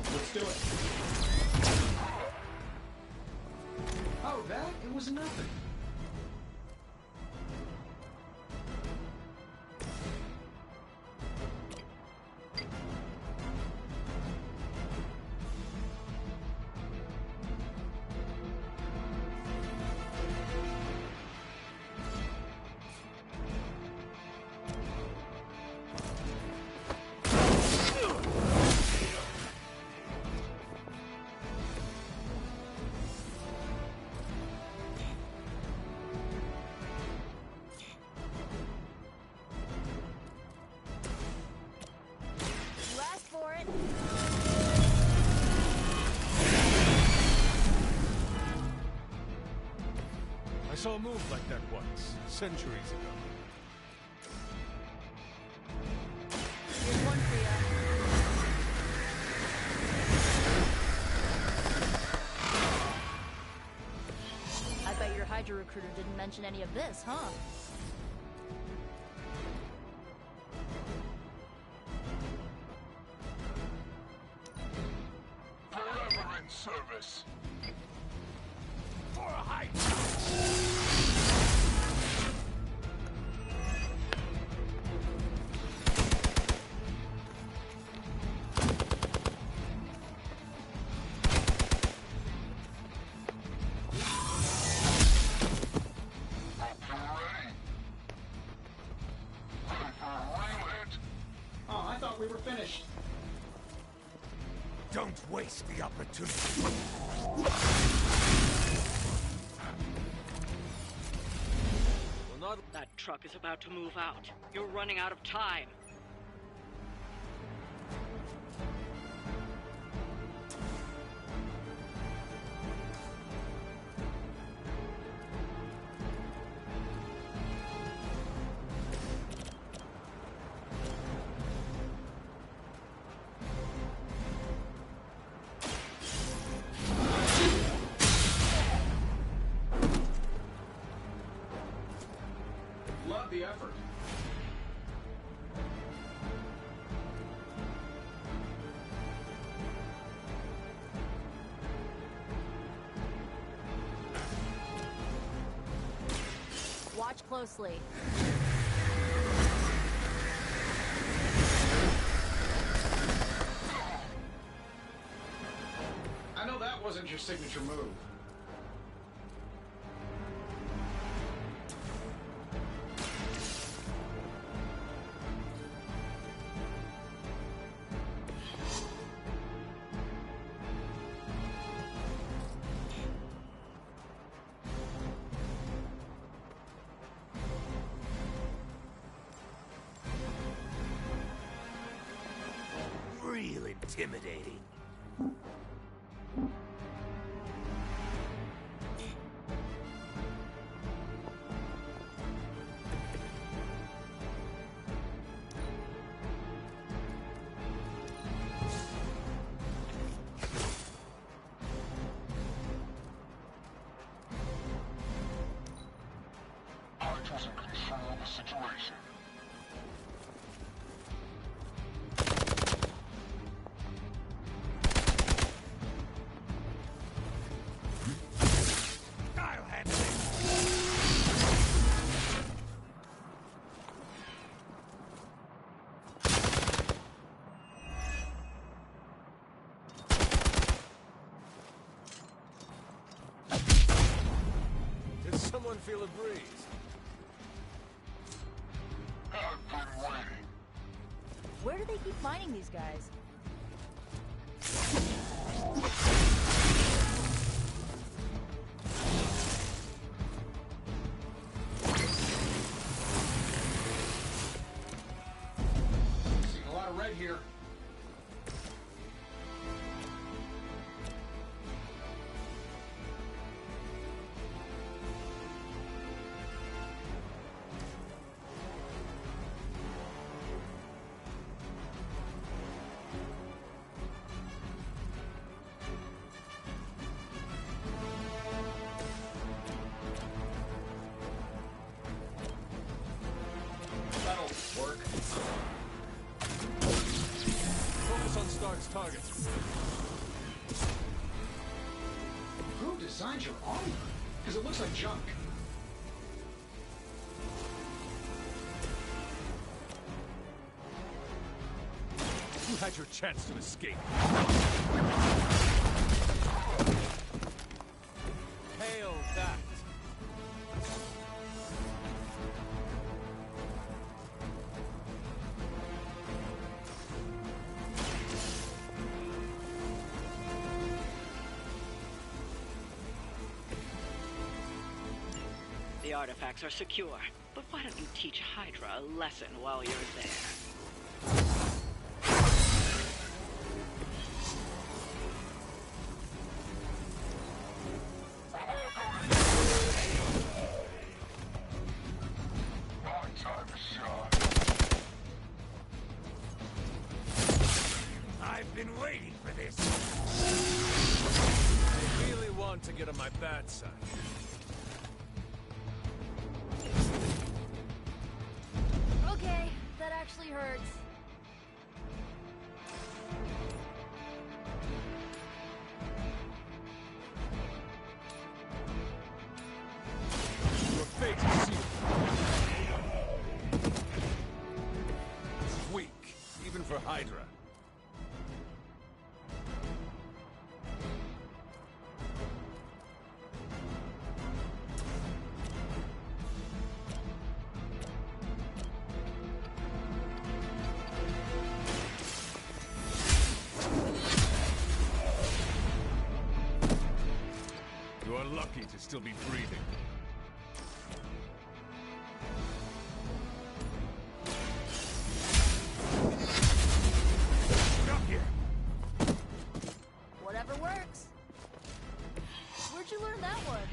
Let's do it. Oh, that? It was nothing. I saw a move like that once, centuries ago. Here's one for ya. I bet your Hydra recruiter didn't mention any of this, huh? Forever in service. For a height. Oh, I thought we were finished. Don't waste the opportunity. Well, not that truck is about to move out. You're running out of time. Love the effort. Watch closely. I know that wasn't your signature move. Real intimidating. Hydra's in control of the situation. I'll handle it. Did someone feel a breeze? I've been waiting. Where do they keep finding these guys? Work. Focus on Stark's target. Who designed your armor? Because it looks like junk. You had your chance to escape. Hail that. The artifacts are secure, but why don't you teach Hydra a lesson while you're there? I've been waiting for this. I really want to get on my bad side. Okay, that actually hurts. Your fate is sealed. This is weak, even for Hydra. You are lucky to still be breathing. Stop here. Whatever works. Where'd you learn that one?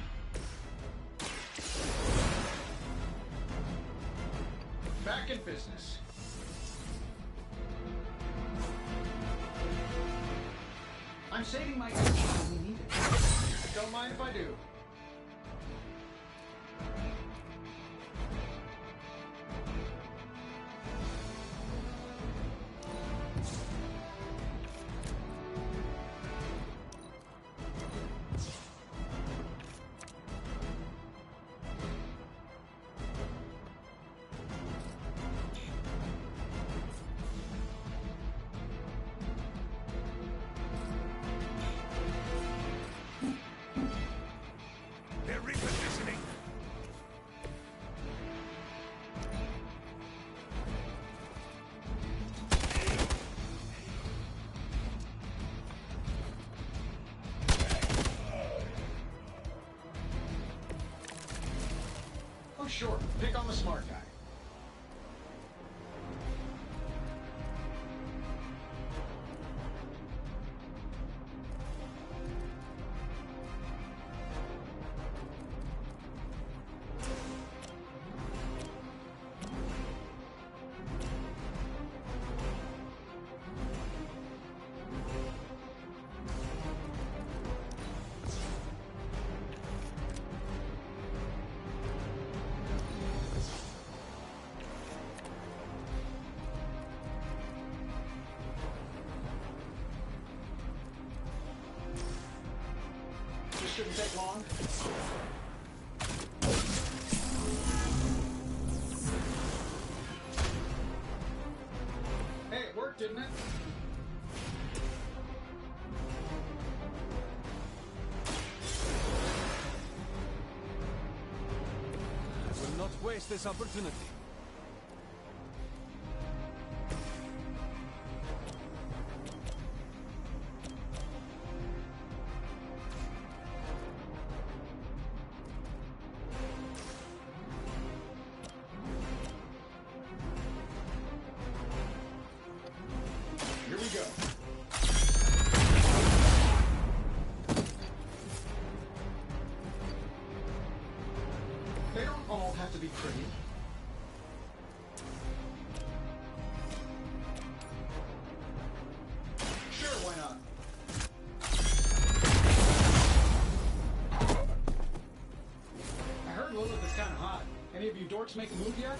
Back in business. I'm saving my energy when we need it. Don't mind if I do. They're repositioning. Oh, sure. Pick on the smart guy. This shouldn't take long. Hey, it worked, didn't it? I will not waste this opportunity. Here we go. They don't all have to be pretty. Sure, why not? I heard Lilith is kind of hot. Any of you dorks make a move yet?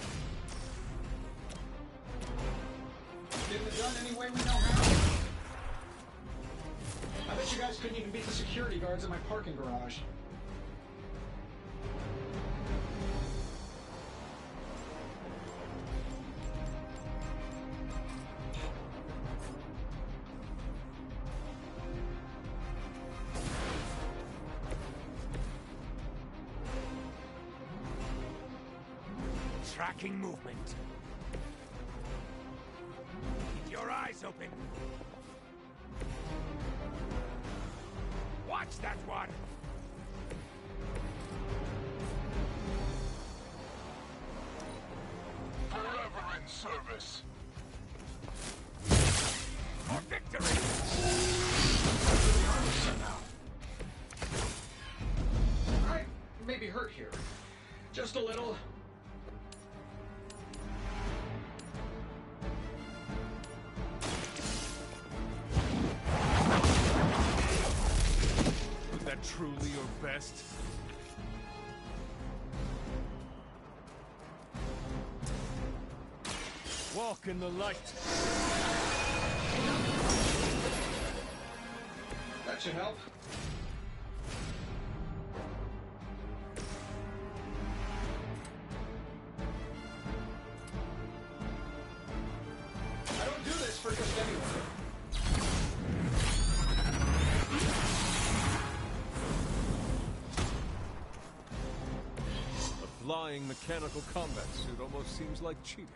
couldn't even beat the security guards in my parking garage. Tracking movement. Keep your eyes open. Watch that one! Forever in service. For victory! I may be hurt here. Just a little. Truly your best? Walk in the light. That should help. I don't do this for just anyone. Flying mechanical combat suit almost seems like cheating.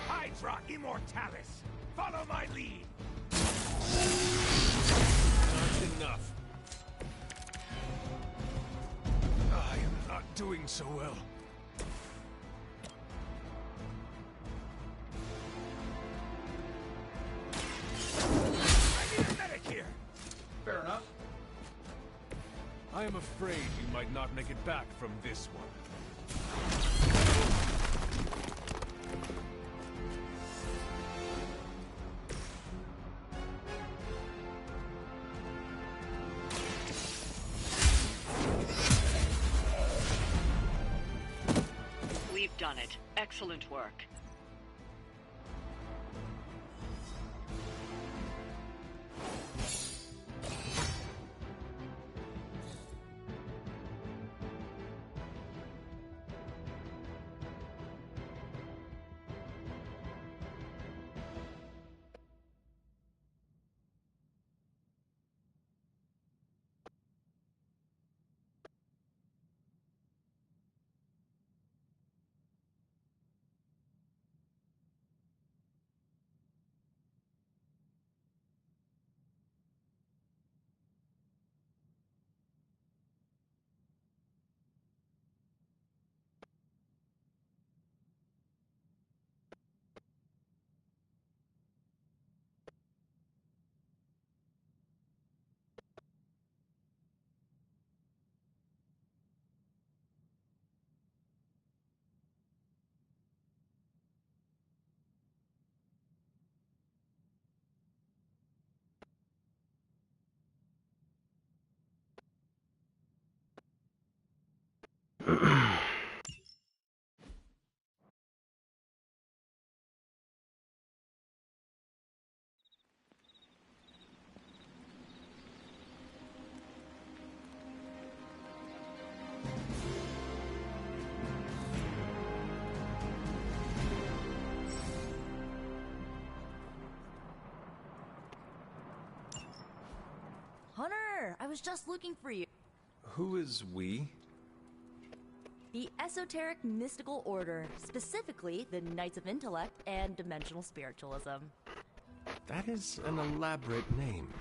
Hydra Immortalis! Follow my lead! Not enough. I am not doing so well. Fair enough. I am afraid you might not make it back from this one. We've done it. Excellent work. Hunter, I was just looking for you. Who is we? The Esoteric Mystical Order, specifically the Knights of Intellect and Dimensional Spiritualism. That is an elaborate name.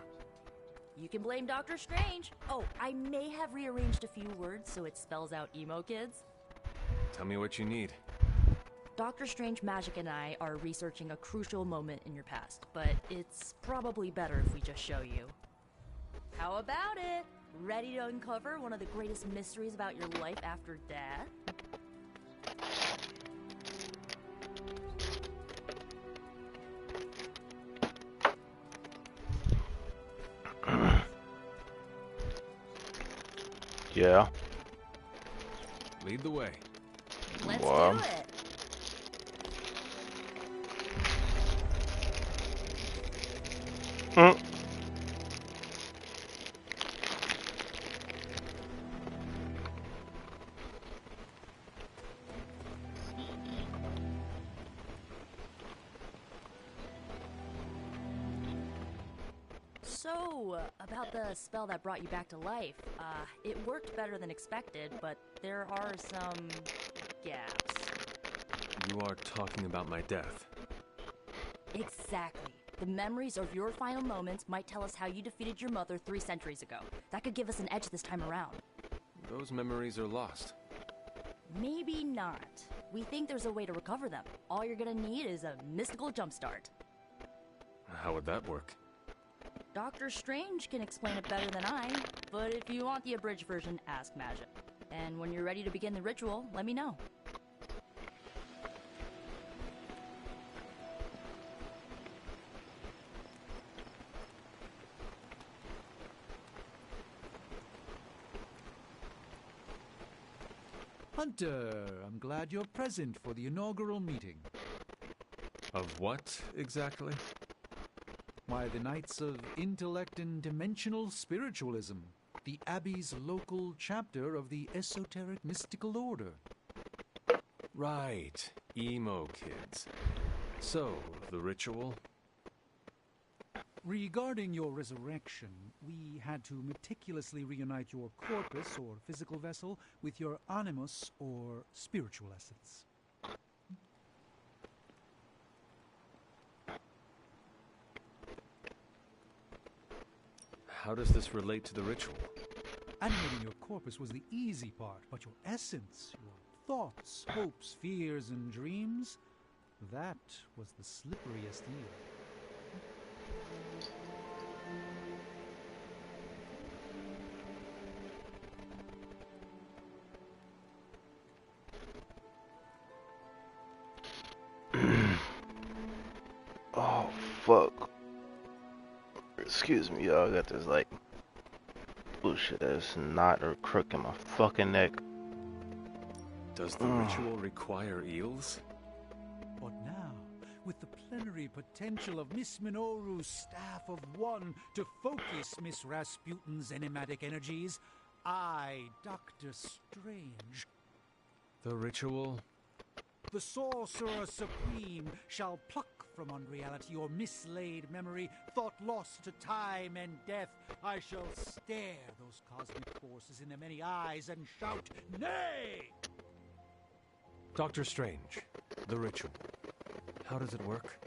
You can blame Dr. Strange. Oh, I may have rearranged a few words so it spells out emo kids. Tell me what you need. Dr. Strange Magic and I are researching a crucial moment in your past, but it's probably better if we just show you. How about it? Ready to uncover one of the greatest mysteries about your life after death? Yeah. Lead the way. Let's Wow. do it. Mm. So, about the spell that brought you back to life, it worked better than expected, but there are some gaps. You are talking about my death. Exactly. The memories of your final moments might tell us how you defeated your mother 3 centuries ago. That could give us an edge this time around. Those memories are lost. Maybe not. We think there's a way to recover them. All you're gonna need is a mystical jumpstart. How would that work? Doctor Strange can explain it better than I, but if you want the abridged version, ask Magic. And when you're ready to begin the ritual, let me know. Hunter, I'm glad you're present for the inaugural meeting. Of what, exactly? Why, the Knights of Intellect and Dimensional Spiritualism, the Abbey's local chapter of the Esoteric Mystical Order. Right, emo kids. So, the ritual? Regarding your resurrection, we had to meticulously reunite your corpus, or physical vessel, with your animus, or spiritual essence. How does this relate to the ritual? Animating your corpus was the easy part, but your essence, your thoughts, hopes, fears, and dreams, that was the slipperiest eel. Oh, fuck. Excuse me, y'all. I got this, like, bullshit ass knot or crook in my fucking neck. Does the ritual require eels? But now, with the plenary potential of Miss Minoru's Staff of One to focus Miss Rasputin's enigmatic energies, I, Doctor Strange, The ritual? the Sorcerer Supreme, shall pluck from unreality your mislaid memory, thought lost to time and death. I shall stare those cosmic forces in their many eyes and shout, nay! Doctor Strange, the ritual. How does it work?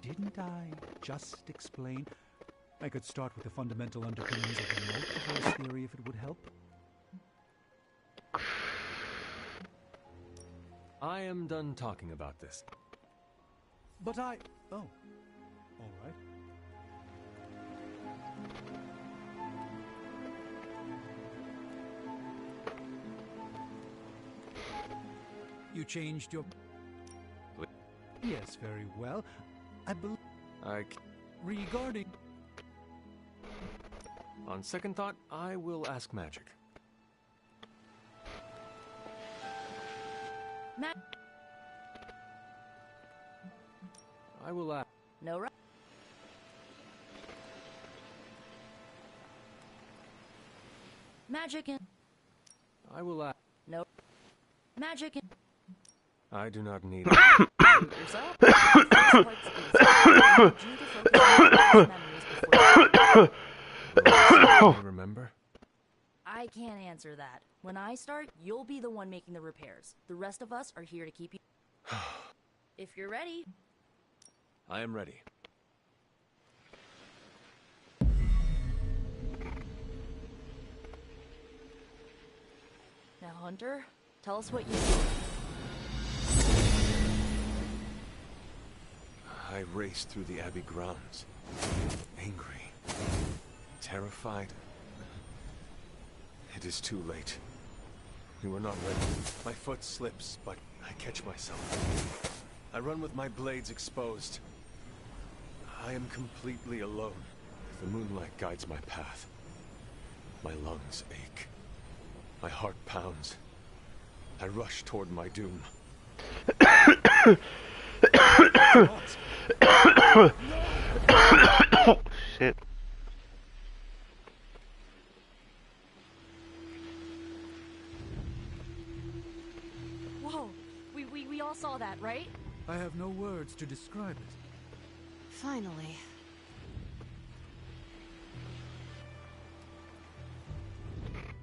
Didn't I just explain? I could start with the fundamental underpinnings of the multiverse theory if it would help. I am done talking about this. But I... Oh. All right. You changed your... Yes, very well. I believe... Regarding... On second thought, I will ask Magic. I will ask. No right. Magic and... I will ask. No. Magic and... I do not need yourself. Remember? I can't answer that. When I start, you'll be the one making the repairs. The rest of us are here to keep you... If you're ready. I am ready. Now, Hunter, tell us what you see. I raced through the Abbey grounds. Angry. Terrified. It is too late. We were not ready. My foot slips, but I catch myself. I run with my blades exposed. I am completely alone. The moonlight guides my path. My lungs ache. My heart pounds. I rush toward my doom. Shit. Whoa, we all saw that, right? I have no words to describe it. Finally.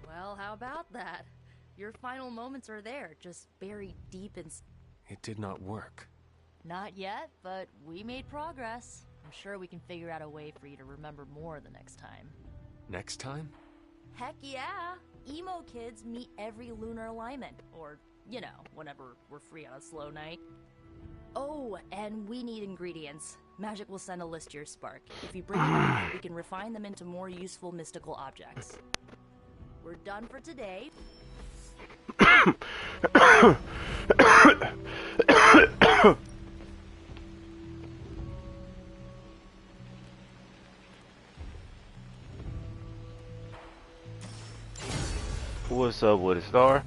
Well, how about that? Your final moments are there, just buried deep in... It did not work. Not yet, but we made progress. I'm sure we can figure out a way for you to remember more the next time. Next time? Heck yeah! Emo kids meet every lunar alignment, or, you know, whenever we're free on a slow night. Oh, and we need ingredients. Magic will send a list to your spark. If you bring enough, we can refine them into more useful mystical objects. We're done for today. What's up with a star?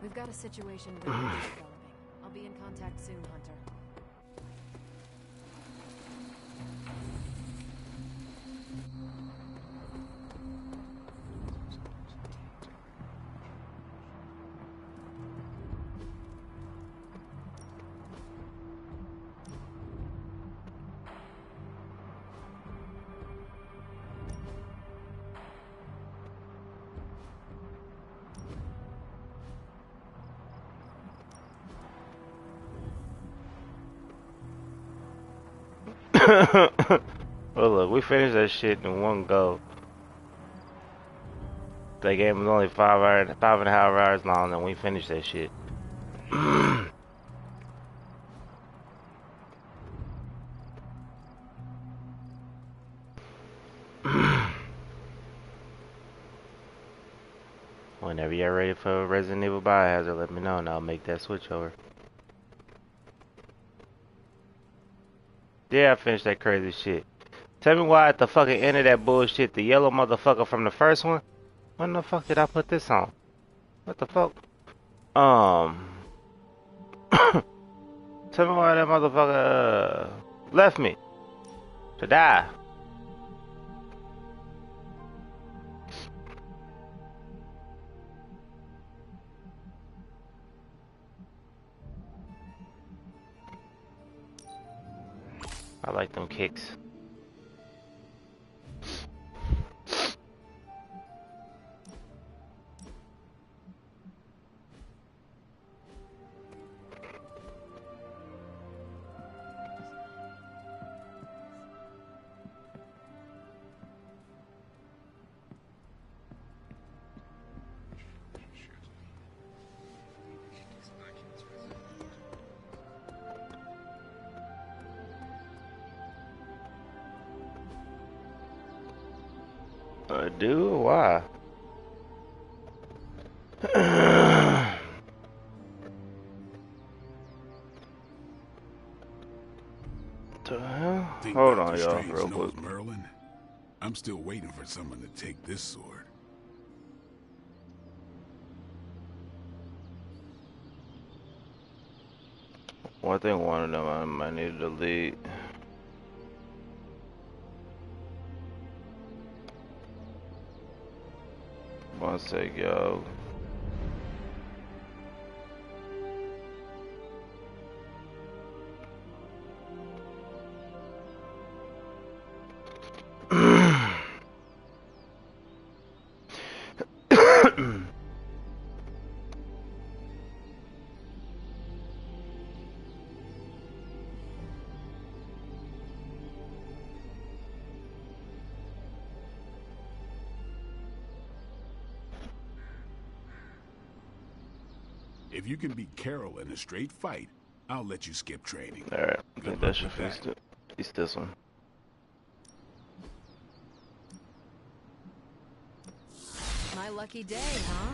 We've got a situation rapidly developing. I'll be in contact soon, Hunter. Well, look, we finished that shit in one go. That game was only 5.5 hours long, and we finished that shit. Whenever you're ready for Resident Evil Biohazard, let me know, and I'll make that switch over. Yeah, I finished that crazy shit. Tell me why at the fucking end of that bullshit, the yellow motherfucker from the first one, when the fuck did I put this on? What the fuck? Tell me why that motherfucker left me to die. I like them kicks. I do? Why? The hell? Hold on, y'all, real quick. Merlin? I'm still waiting for someone to take this sword. Well, I think one of them I might need to delete. One sec, yo. If you can beat Carol in a straight fight, I'll let you skip training. Alright, I think that should fix it. It's this one. My lucky day, huh?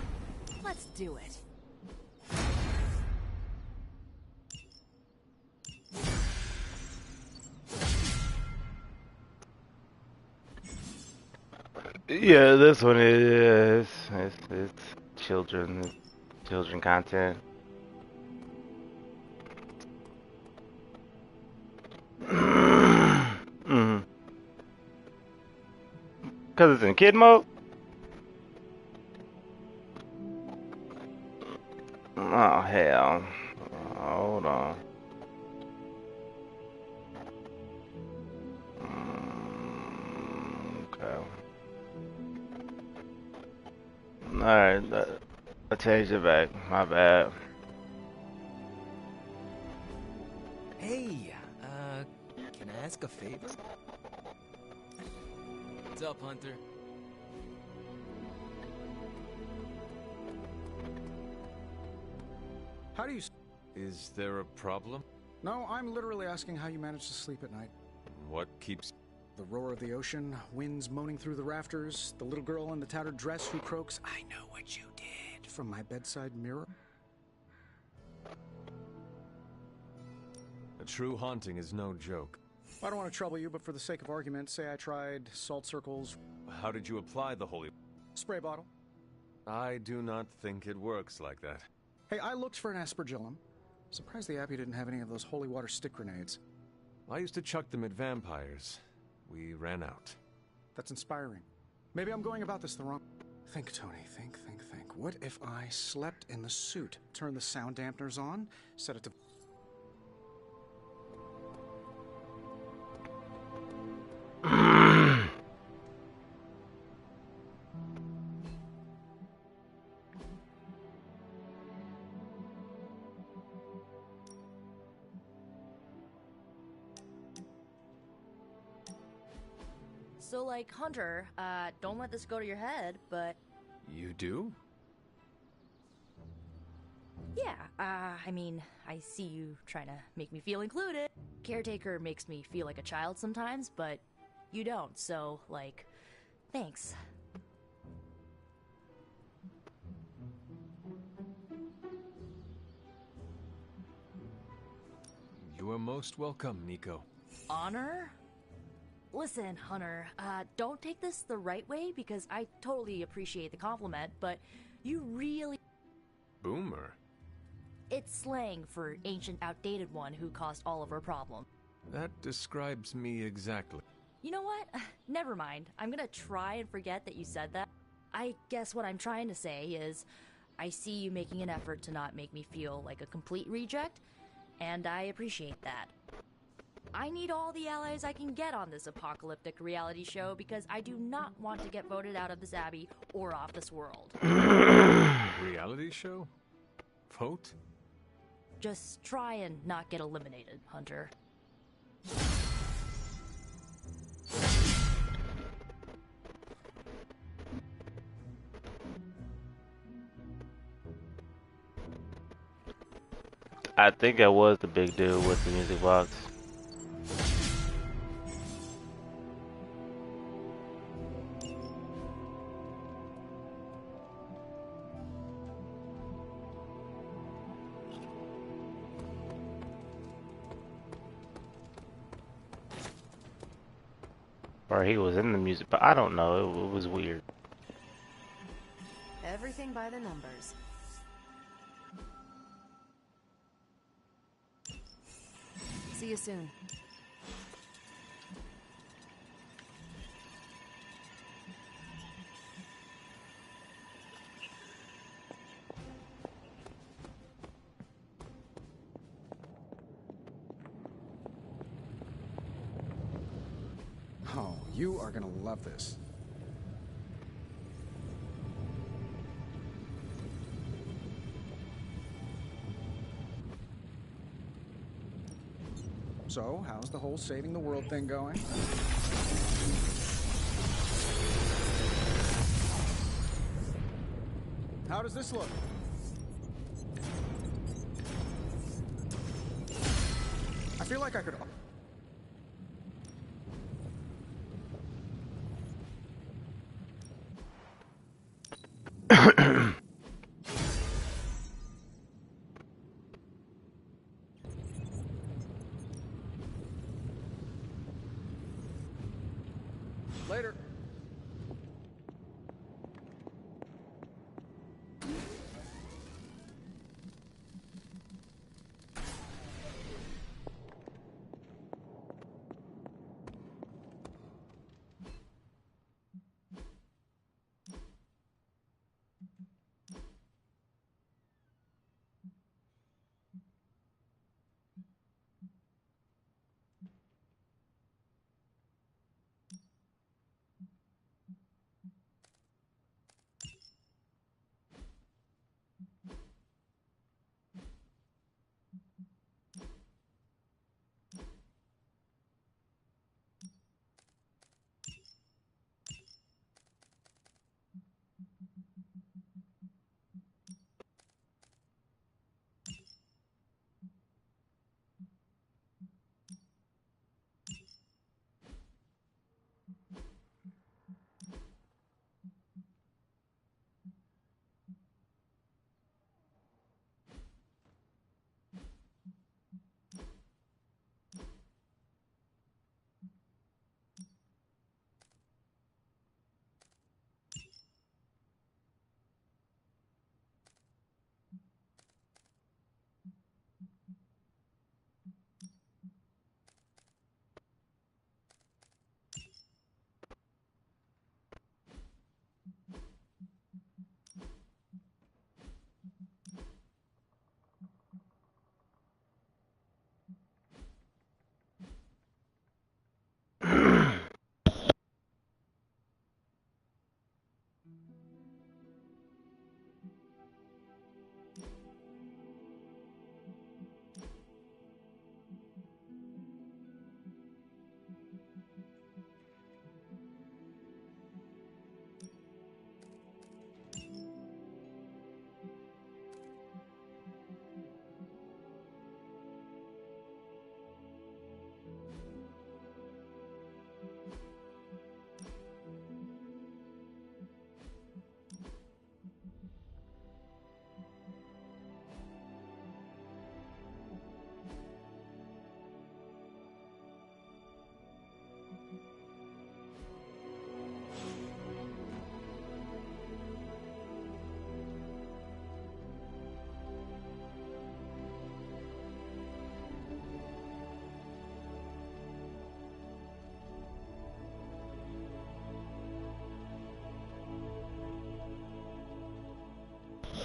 Let's do it. Yeah, this one is it's children content. Mm. Cause it's in kid mode. Oh hell! Hold on. Okay. All right. I changed it back. My bad. Hey, can I ask a favor? What's up, Hunter? How do you... Is there a problem? No, I'm literally asking how you manage to sleep at night. What keeps... The roar of the ocean, winds moaning through the rafters, the little girl in the tattered dress who croaks, "I know what you did," from my bedside mirror. A true haunting is no joke. I don't want to trouble you, but for the sake of argument, say I tried salt circles... How did you apply the holy... Spray bottle. I do not think it works like that. Hey, I looked for an aspergillum. Surprised the Abbey didn't have any of those holy water stick grenades. I used to chuck them at vampires. We ran out. That's inspiring. Maybe I'm going about this the wrong... Think, Tony, think. What if I slept in the suit? Turn the sound dampeners on, set it to... So, like, Hunter, don't let this go to your head, but... You do? Yeah, I mean, I see you trying to make me feel included. Caretaker makes me feel like a child sometimes, but you don't, so, like, thanks. You are most welcome, Nico. Honor? Listen, Hunter, don't take this the right way because I totally appreciate the compliment, but you really... Boomer? It's slang for ancient, outdated one who caused all of our problems. That describes me exactly. You know what? Never mind. I'm gonna try and forget that you said that. I guess what I'm trying to say is, I see you making an effort to not make me feel like a complete reject, and I appreciate that. I need all the allies I can get on this apocalyptic reality show because I do not want to get voted out of this abbey or off this world. Reality show? Vote? Just try and not get eliminated, Hunter. I think I was the big dude with the music box. Or he was in the music, but I don't know. It was weird. Everything by the numbers. See you soon. Oh, you are gonna love this. So, how's the whole saving the world thing going? How does this look? I feel like I could... Later.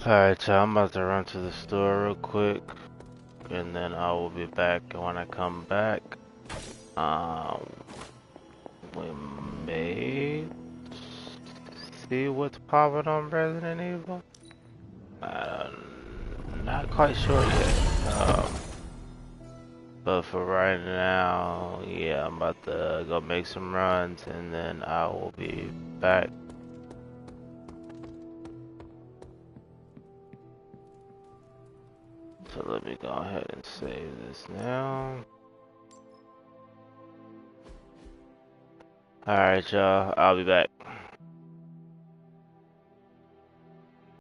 Alright, y'all, I'm about to run to the store real quick, and then I will be back. And when I come back, we may see what's popping on Resident Evil. Not quite sure yet. But for right now, yeah, I'm about to go make some runs, and then I will be back. So let me go ahead and save this now. Alright, y'all, I'll be back.